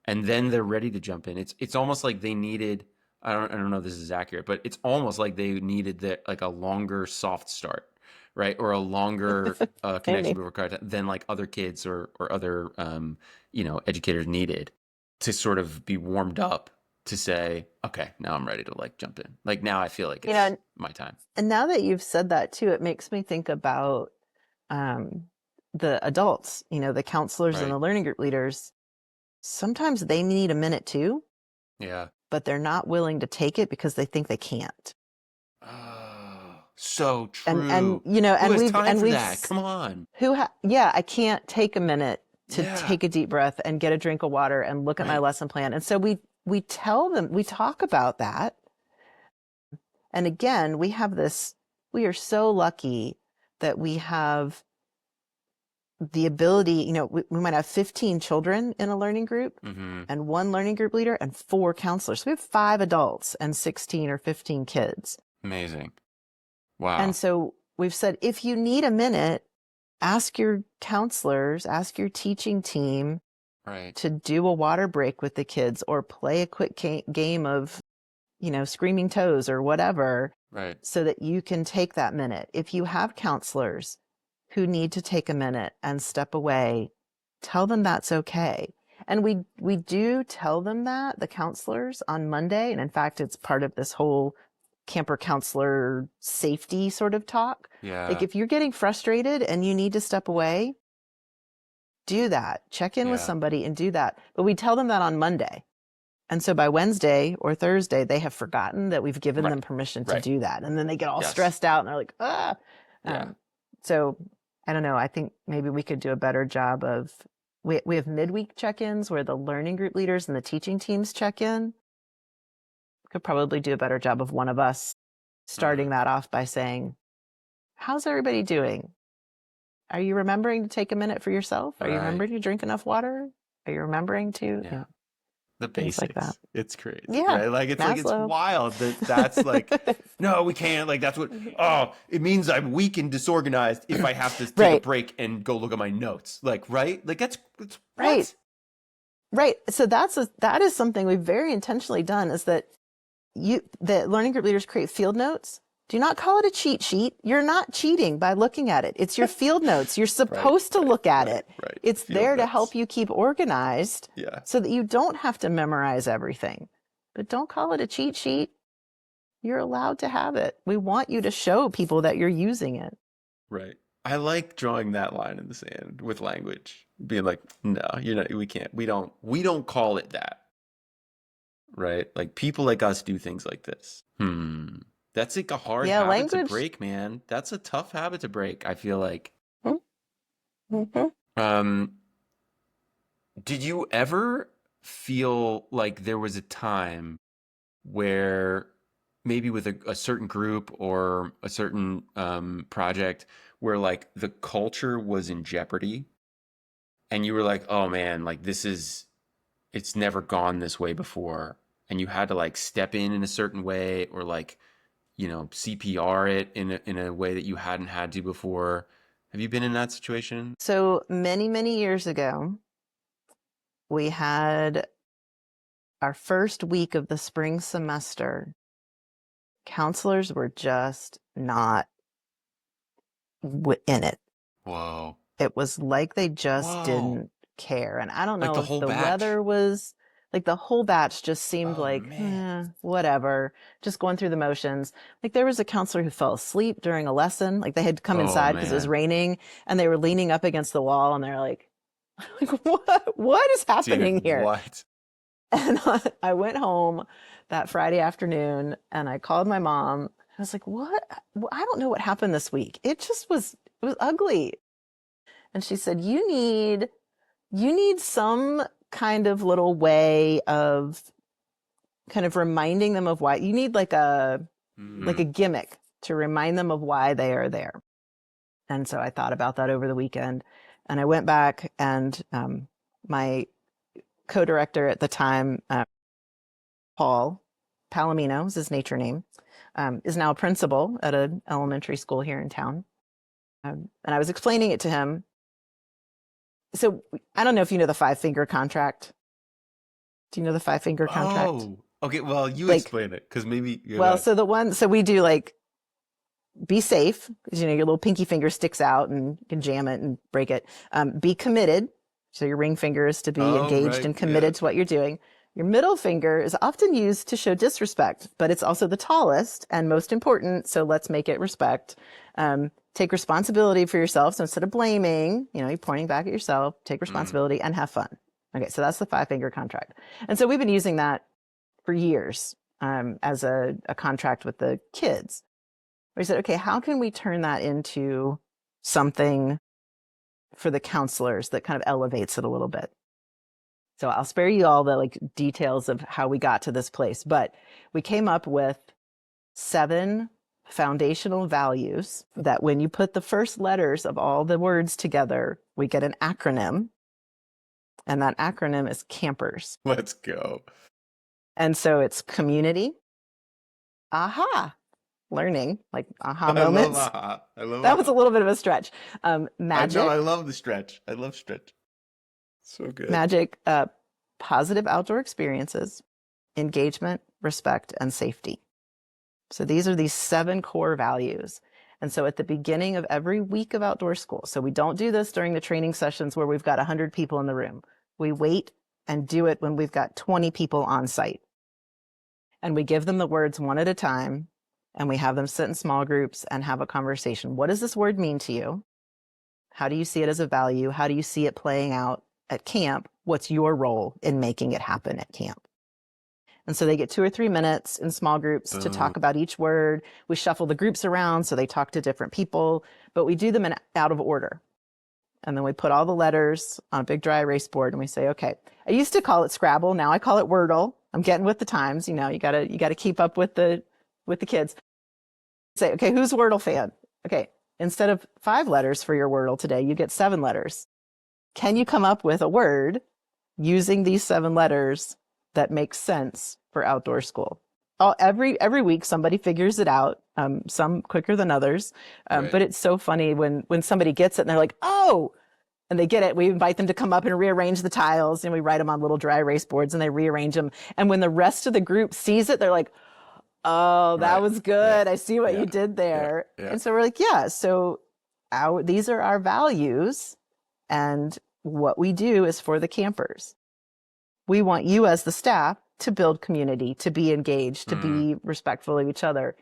and then they're ready to jump in. It's almost like they needed. I don't know if this is accurate, but it's almost like they needed like a longer soft start, right, or a longer connection Maybe. before contact than like other kids or other educators needed to sort of be warmed up to say, okay, now I'm ready to like jump in. Like now I feel like You know, it's and, my time. and now that you've said that too, it makes me think about um, the adults, the counselors and Right. the learning group leaders. Sometimes they need a minute too, Yeah. but they're not willing to take it because they think they can't. Oh, so And true. Who and has we've time and for we've that? Come on. yeah, I can't take a minute to Yeah. take a deep breath and get a drink of water and look at my Right. lesson plan. And so we tell them, we talk about that. And again, we are so lucky that we have the ability, we might have 15 children in a learning group Mm-hmm. and one learning group leader and 4 counselors. So we have 5 adults and 16 or 15 kids. Amazing. And Wow. so we've said, if you need a minute, ask your counselors, ask your teaching team Right. to do a water break with the kids or play a quick game of, screaming toes or whatever, Right. so that you can take that minute. If you have counselors who need to take a minute and step away, tell them that's okay. And we do tell them that, the counselors, on Monday. And in fact, it's part of this whole camper counselor safety sort of talk. Like Yeah. if you're getting frustrated and you need to step away, do that. Check in with Yeah. somebody and do that. But we tell them that on Monday. And so by Wednesday or Thursday, they have forgotten that we've given them Right. permission to Right. do that. And then they get all Yes. stressed out and they're like, ah. Yeah. So I don't know. I think maybe we could do a better job of, we have midweek check-ins where the learning group leaders and the teaching teams check in. Could probably do a better job of one of us starting Mm. that off by saying, how's everybody doing? Are you remembering to take a minute for yourself? Are you Right. remembering to drink enough water? Are you remembering to, Yeah. The things like that. basics. It's crazy, Yeah. right? It's Maslow. wild that's like, no, we can't. Like that's what. Oh, it means I'm weak and disorganized if I have to take a Right. break and go look at my notes. Like, right? Like that's Right. what? Right. So that is something we've very intentionally done, is that the learning group leaders create field notes. Do not call it a cheat sheet. You're not cheating by looking at it. It's your field notes. You're Right. supposed to Right. look at Right. it. Right. It's Field there to notes. help you keep organized Yeah. so that you don't have to memorize everything. But don't call it a cheat sheet. You're allowed to have it. We want you to show people that you're using it. Right. I like drawing that line in the sand with language, being like, no, you're not. We can't. We don't call it that. Right? Like people like us do things like this. That's like a hard Yeah, habit to language. break, man. That's a tough habit to break, I feel like. Mm-hmm. Um, did you ever feel like there was a time where maybe with a certain group or a certain project where like the culture was in jeopardy and you were like, oh man, like it's never gone this way before, and you had to like step in a certain way or like CPR it in a way that you hadn't had to before. Have you been in that situation? So many, many years ago, we had our first week of the spring semester. Counselors were just not in it. Whoa. It was like they just Whoa. didn't care. And I don't Like know the if whole the batch. weather was like, the whole batch just seemed Oh like, man. whatever, just going through the motions. Like there was a counselor who fell asleep during a lesson. Like they had come Oh inside because it was man. raining and they were leaning up against the wall and they're like, what is happening Dude, here? what? And I went home that Friday afternoon and I called my mom. I was like, what? I don't know what happened this week. It was ugly. And she said, you need some kind of little way of kind of reminding them of why you need like a Mm. gimmick to remind them of why they are there. And so I thought about that over the weekend, and I went back and my co-director at the time, Paul Palomino is his nature name, is now a principal at an elementary school here in town. And I was explaining it to him. So I don't know if you know the 5-finger contract. Do you know the 5-finger contract? Oh, okay. Well, you Like, explain it because maybe you well, got. so we do like be safe because your little pinky finger sticks out and you can jam it and break it. Be committed. So your ring finger is to be Oh, engaged right. and Yeah. committed to what you're doing. Your middle finger is often used to show disrespect, but it's also the tallest and most important. So let's make it respect. Take responsibility for yourself. So instead of blaming, you're pointing back at yourself, take Mm. responsibility and have fun. Okay. So that's the 5-finger contract. And so we've been using that for years as a contract with the kids. We said, okay, how can we turn that into something for the counselors that kind of elevates it a little bit? So I'll spare you all the like details of how we got to this place, but we came up with 7 foundational values that when you put the first letters of all the words together, we get an acronym. And that acronym is CAMPERS. Let's go. And so it's community, aha, learning, like aha I love moments. aha. I love That was a aha. little bit of a stretch. I know. I Magic, love the stretch. I love stretch. So good. magic, positive outdoor experiences, engagement, respect, and safety. So these are these 7 core values. And so at the beginning of every week of outdoor school, so we don't do this during the training sessions where we've got 100 people in the room. We wait and do it when we've got 20 people on site. And we give them the words one at a time, and we have them sit in small groups and have a conversation. What does this word mean to you? How do you see it as a value? How do you see it playing out at camp? What's your role in making it happen at camp? And so they get 2 or 3 minutes in small groups to Boom. talk about each word. We shuffle the groups around so they talk to different people, but we do them in out of order. And then we put all the letters on a big dry erase board and we say, okay, I used to call it Scrabble. Now I call it Wordle. I'm getting with the times. You gotta keep up with the kids. Say, okay, who's a Wordle fan? Okay, instead of 5 letters for your Wordle today, you get 7 letters. Can you come up with a word using these 7 letters that makes sense for outdoor school? Every week somebody figures it out, some quicker than others, Right. but it's so funny when somebody gets it and they're like, oh, and they get it. We invite them to come up and rearrange the tiles, and we write them on little dry erase boards and they rearrange them. And when the rest of the group sees it, they're like, oh, that Right. was Yeah. good. I see what Yeah. you did Yeah. there. Yeah. And so we're like, yeah, so these are our values, and what we do is for the campers. We want you as the staff to build community, to be engaged, to Mm. be respectful of each other.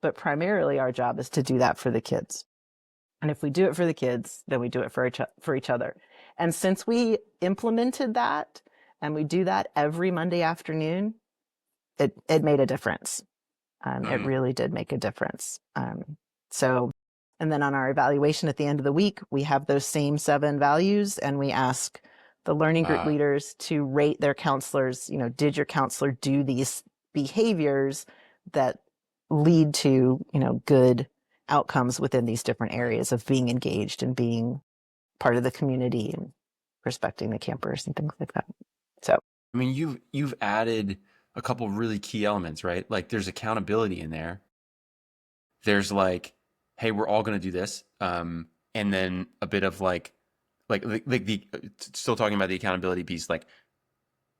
But primarily our job is to do that for the kids. And if we do it for the kids, then we do it for each other. And since we implemented that and we do that every Monday afternoon, it made a difference. It Mm. really did make a difference. So, and then on our evaluation at the end of the week, we have those same 7 values and we ask the learning group Ah. leaders to rate their counselors. Did your counselor do these behaviors that lead to, good outcomes within these different areas of being engaged and being part of the community and respecting the campers and things like that. So, I mean, you've added a couple really key elements, right? Like there's accountability in there. There's like, hey, we're all going to do this, and then a bit of like the still talking about the accountability piece. Like,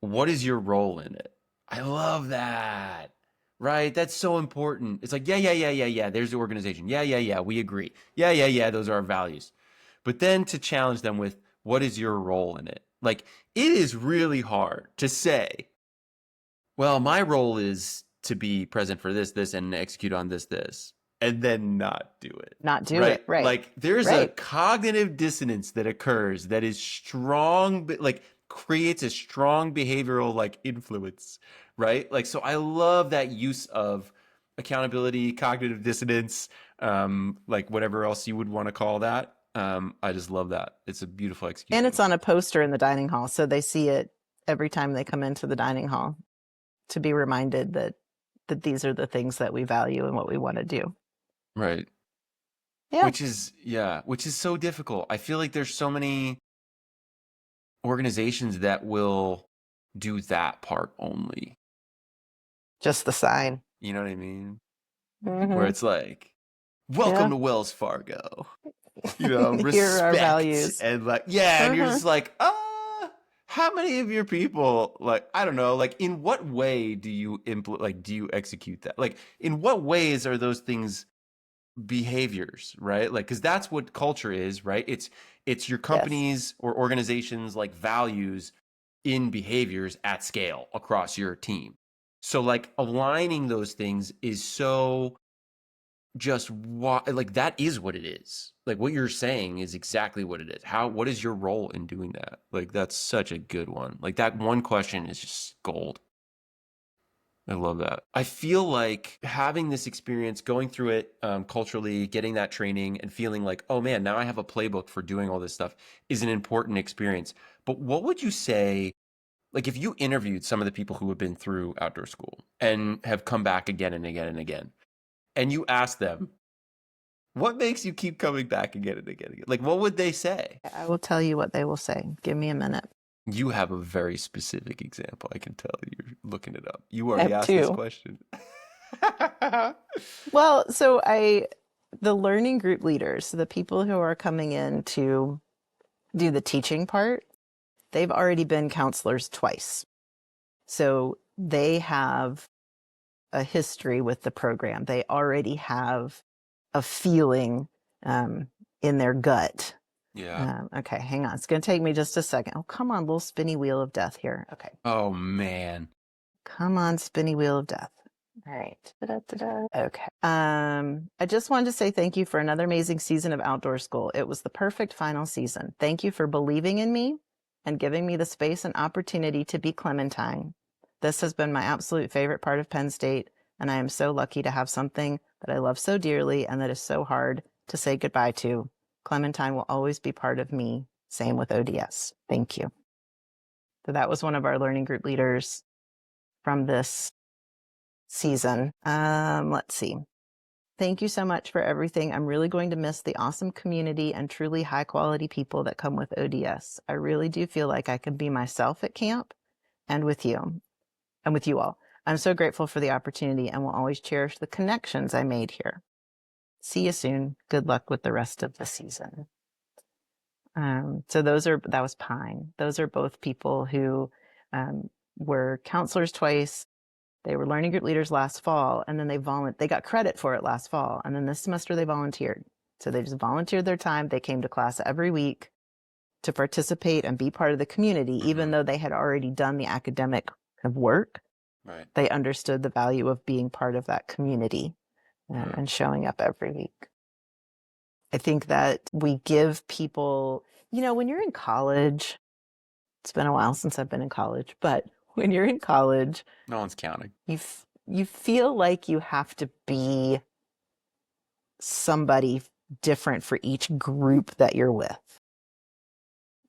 what is your role in it? I love that. Right? That's so important. It's like, yeah, yeah, yeah, yeah, yeah. There's the organization. Yeah, yeah, yeah. We agree. Yeah, yeah, yeah. Those are our values. But then to challenge them with what is your role in it? Like, it is really hard to say, well, my role is to be present for this, this, and execute on this, this, and then not do it. not do Right? it. Right. Like, there's a Right. cognitive dissonance that occurs that is strong, like, creates a strong behavioral, like, influence. Right? Like, so I love that use of accountability, cognitive dissonance, like, whatever else you would want to call that. I just love that. It's a beautiful And execution. it's on a poster in the dining hall. So they see it every time they come into the dining hall. to be reminded that these are the things that we value and what we want to do. Right. Yeah, Which is so difficult. I feel like there's so many organizations that will do that part only. just the sign. You know what I mean? Where Mm-hmm. it's like, welcome Yeah. to Wells Fargo. You know, Here are our respect. values. And like, yeah, and you're Uh-huh. just like, how many of your people, like, I don't know, like, in what way do you do you execute that? Like, in what ways are those things behaviors, right? Like, because that's what culture is, right? It's your Yes. companies or organizations like values in behaviors at scale across your team. So like aligning those things is so just what, like, that is what it is. Like what you're saying is exactly what it is. What is your role in doing that? Like that's such a good one. Like that one question is just gold. I love that. I feel like having this experience, going through it culturally, getting that training, and feeling like, oh man, now I have a playbook for doing all this stuff is an important experience. But what would you say, like, if you interviewed some of the people who have been through outdoor school and have come back again and again and again, and you ask them, what makes you keep coming back again and again and again? Like, what would they say? I will tell you what they will say. Give me a minute. You have a very specific example. I can tell you're looking it up. You I already have asked this two. question. Well, the learning group leaders, the people who are coming in to do the teaching part, they've already been counselors twice. So they have a history with the program. They already have a feeling um, in their gut. Yeah. Okay, hang on. It's going to take me just a second. Oh, come on, little spinny wheel of death here. Okay. Oh man. Come on, spinny wheel of death. All right. Da-da-da-da. Okay. I just wanted to say thank you for another amazing season of Outdoor School. It was the perfect final season. Thank you for believing in me and giving me the space and opportunity to be Clementine. This has been my absolute favorite part of Penn State, and I am so lucky to have something that I love so dearly and that is so hard to say goodbye to. Clementine will always be part of me. Same with ODS. Thank you. So that was one of our learning group leaders from this season. Let's see. Thank you so much for everything. I'm really going to miss the awesome community and truly high quality people that come with ODS. I really do feel like I can be myself at camp and with you and with you all. I'm so grateful for the opportunity and will always cherish the connections I made here. See you soon. Good luck with the rest of the season. So that was Pine. Those are both people who were counselors twice. They were learning group leaders last fall, and then they got credit for it last fall. And then this semester they volunteered. So they just volunteered their time. They came to class every week to participate and be part of the community, even though they had already done the academic work. Right. They understood the value of being part of that community and showing up every week. I think that we give people, when you're in college, it's been a while since I've been in college, but when you're in college, No one's counting. you feel like you have to be somebody different for each group that you're with.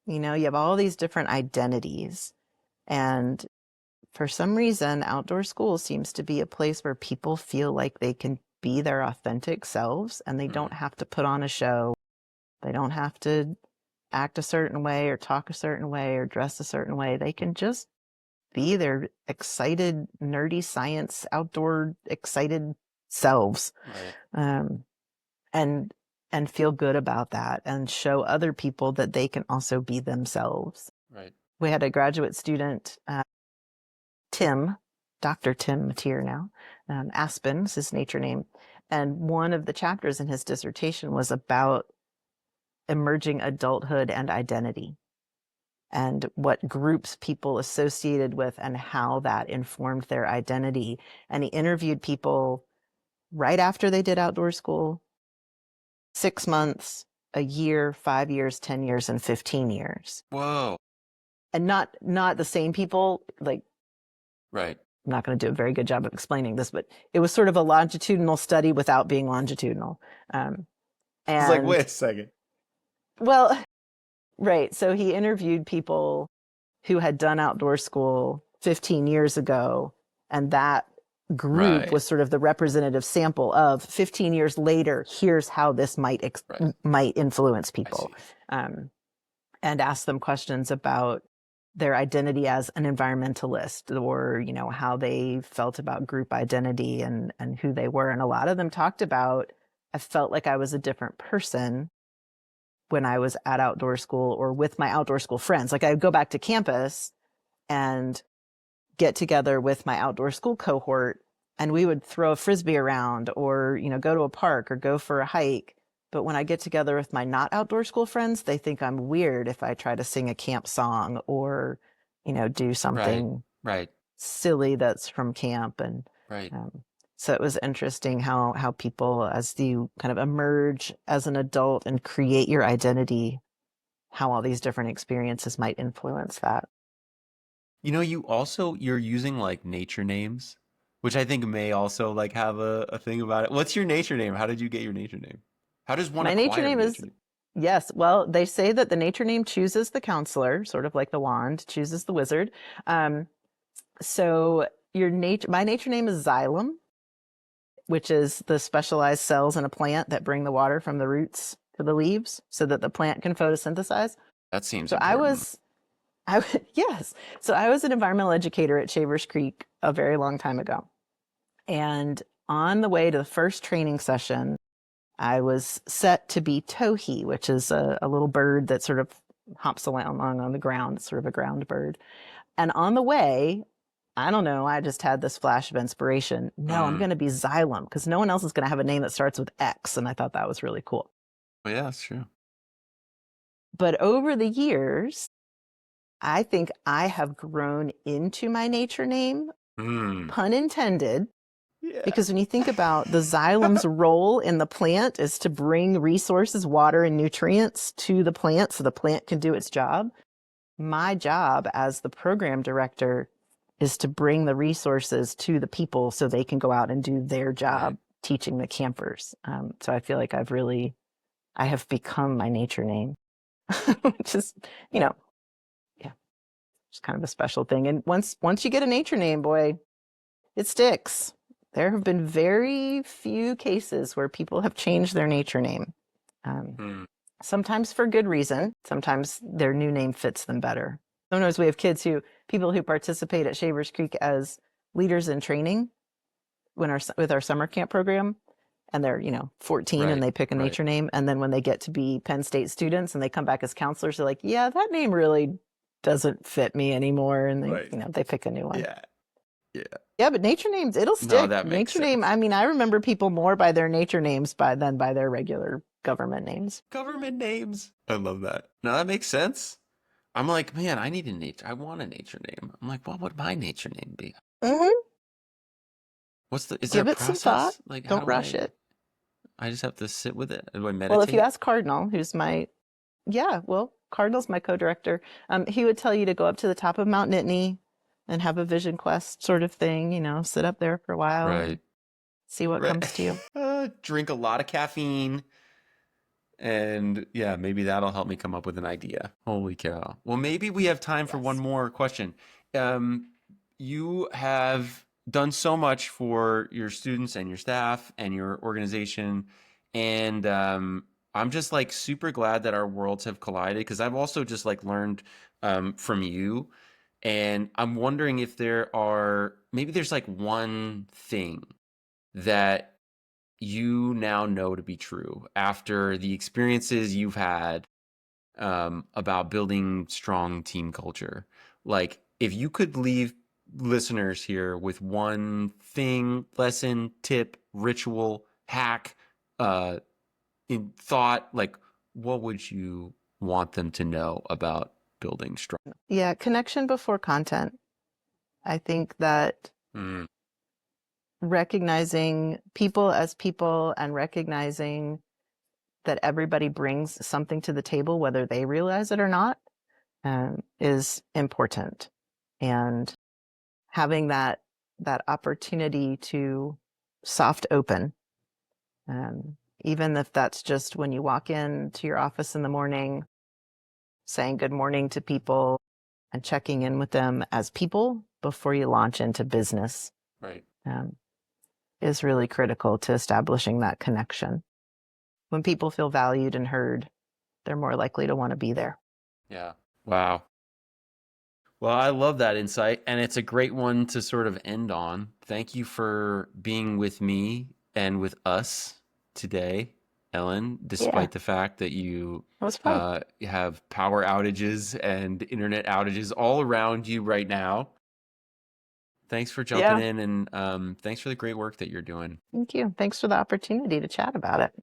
You have all these different identities. And for some reason, outdoor school seems to be a place where people feel like they can be their authentic selves and they don't have to put on a show. They don't have to act a certain way or talk a certain way or dress a certain way. They can just be their excited, nerdy science, outdoor excited selves. Right. And feel good about that and show other people that they can also be themselves. Right. We had a graduate student, Tim, Dr. Tim Mateer now, Aspen is his nature name. And one of the chapters in his dissertation was about emerging adulthood and identity and what groups people associated with and how that informed their identity. And he interviewed people right after they did outdoor school, 6 months, a year, 5 years, 10 years, and 15 years. Whoa. And not the same people. Like, Right. I'm not going to do a very good job of explaining this, but it was sort of a longitudinal study without being longitudinal. It's like, And wait a second. well, right. So he interviewed people who had done outdoor school 15 years ago And that group Right. was sort of the representative sample of 15 years later, here's how this Right. might influence I people. see. Um, and ask them questions about their identity as an environmentalist, or how they felt about group identity and who they were. And a lot of them talked about, I felt like I was a different person when I was at outdoor school or with my outdoor school friends. Like, I would go back to campus and get together with my outdoor school cohort, and we would throw a frisbee around, or go to a park or go for a hike. But when I get together with my not outdoor school friends, they think I'm weird if I try to sing a camp song, or do Right. something Right. silly that's from camp. And Right. um, so it was interesting how people, as you kind of emerge as an adult and create your identity, how all these different experiences might influence that. You're using like nature names, which I think may also like have a thing about it. What's your nature name? How did you get your nature name? How does one My nature acquire a name nature is, name? yes, well, they say that the nature name chooses the counselor, sort of like the wand chooses the wizard. Um, so my nature name is xylem, which is the specialized cells in a plant that bring the water from the roots to the leaves so that the plant can photosynthesize. That seems So I important. was, I yes, so I was an environmental educator at Shavers Creek a very long time ago. And on the way to the first training session, I was set to be towhee, which is a little bird that sort of hops along on the ground. It's sort of a ground bird. And on the way, I don't know, I just had this flash of inspiration. No, I'm Mm. going to be Xylem because no one else is going to have a name that starts with X. And I thought that was really cool. Well, yeah, that's true. But over the years, I think I have grown into my nature name, Mm. pun intended. Yeah. Because when you think about the xylem's role in the plant is to bring resources, water, and nutrients to the plant so the plant can do its job. My job as the program director is to bring the resources to the people so they can go out and do their Right. job teaching the campers. So I feel like I have become my nature name, which is, you know, yeah, it's kind of a special thing. And once you get a nature name, boy, it sticks. There have been very few cases where people have changed their nature name. Um, Mm. Sometimes for good reason. Sometimes their new name fits them better. Sometimes we have people who participate at Shavers Creek as leaders in training with our summer camp program, and they're 14 and Right. they pick a Right. nature name, and then when they get to be Penn State students and they come back as counselors, they're like, yeah, that name really doesn't fit me anymore, and they Right. they pick a new one. Yeah. Yeah. Yeah, but nature names, it'll No, stick. that makes Nature name, sense. I mean, I remember people more by their nature names than by their regular government names. Government names. I love that. No, that makes sense. I'm like, man, I need a nature. I want a nature name. I'm like, what would my nature name be? Hmm. Is there a Give it some thought. process? Like, how Don't do rush it. I just have to sit with it? Do I Well, if you meditate? ask Cardinal, yeah, well, Cardinal's my co-director. He would tell you to go up to the top of Mount Nittany and have a vision quest sort of thing, sit up there for a while Right. and see what Right. comes to you. Drink a lot of caffeine. And yeah, maybe that'll help me come up with an idea. Holy cow. Well, maybe we have time for one Yes. more question. Um, you have done so much for your students and your staff and your organization. And I'm just like super glad that our worlds have collided because I've also just like learned from you. And I'm wondering if maybe there's like one thing that you now know to be true after the experiences you've had about building strong team culture. Like, if you could leave listeners here with one thing, lesson, tip, ritual, hack, uh, in thought, like, what would you want them to know about building strong? Yeah, connection before content. I think that Mm, recognizing people as people and recognizing that everybody brings something to the table, whether they realize it or not, is important. And having that opportunity to soft open, even if that's just when you walk into your office in the morning, saying good morning to people and checking in with them as people before you launch into business. Right. um, is really critical to establishing that connection. When people feel valued and heard, they're more likely to want to be there. Yeah. Wow. Well, I love that insight, and it's a great one to sort of end on. Thank you for being with me and with us today, Ellen, Yeah, despite the fact that you it was fun. have power outages and internet outages all around you right now. Thanks for jumping Yeah, in, and thanks for the great work that you're doing. thank you. Thanks for the opportunity to chat about it.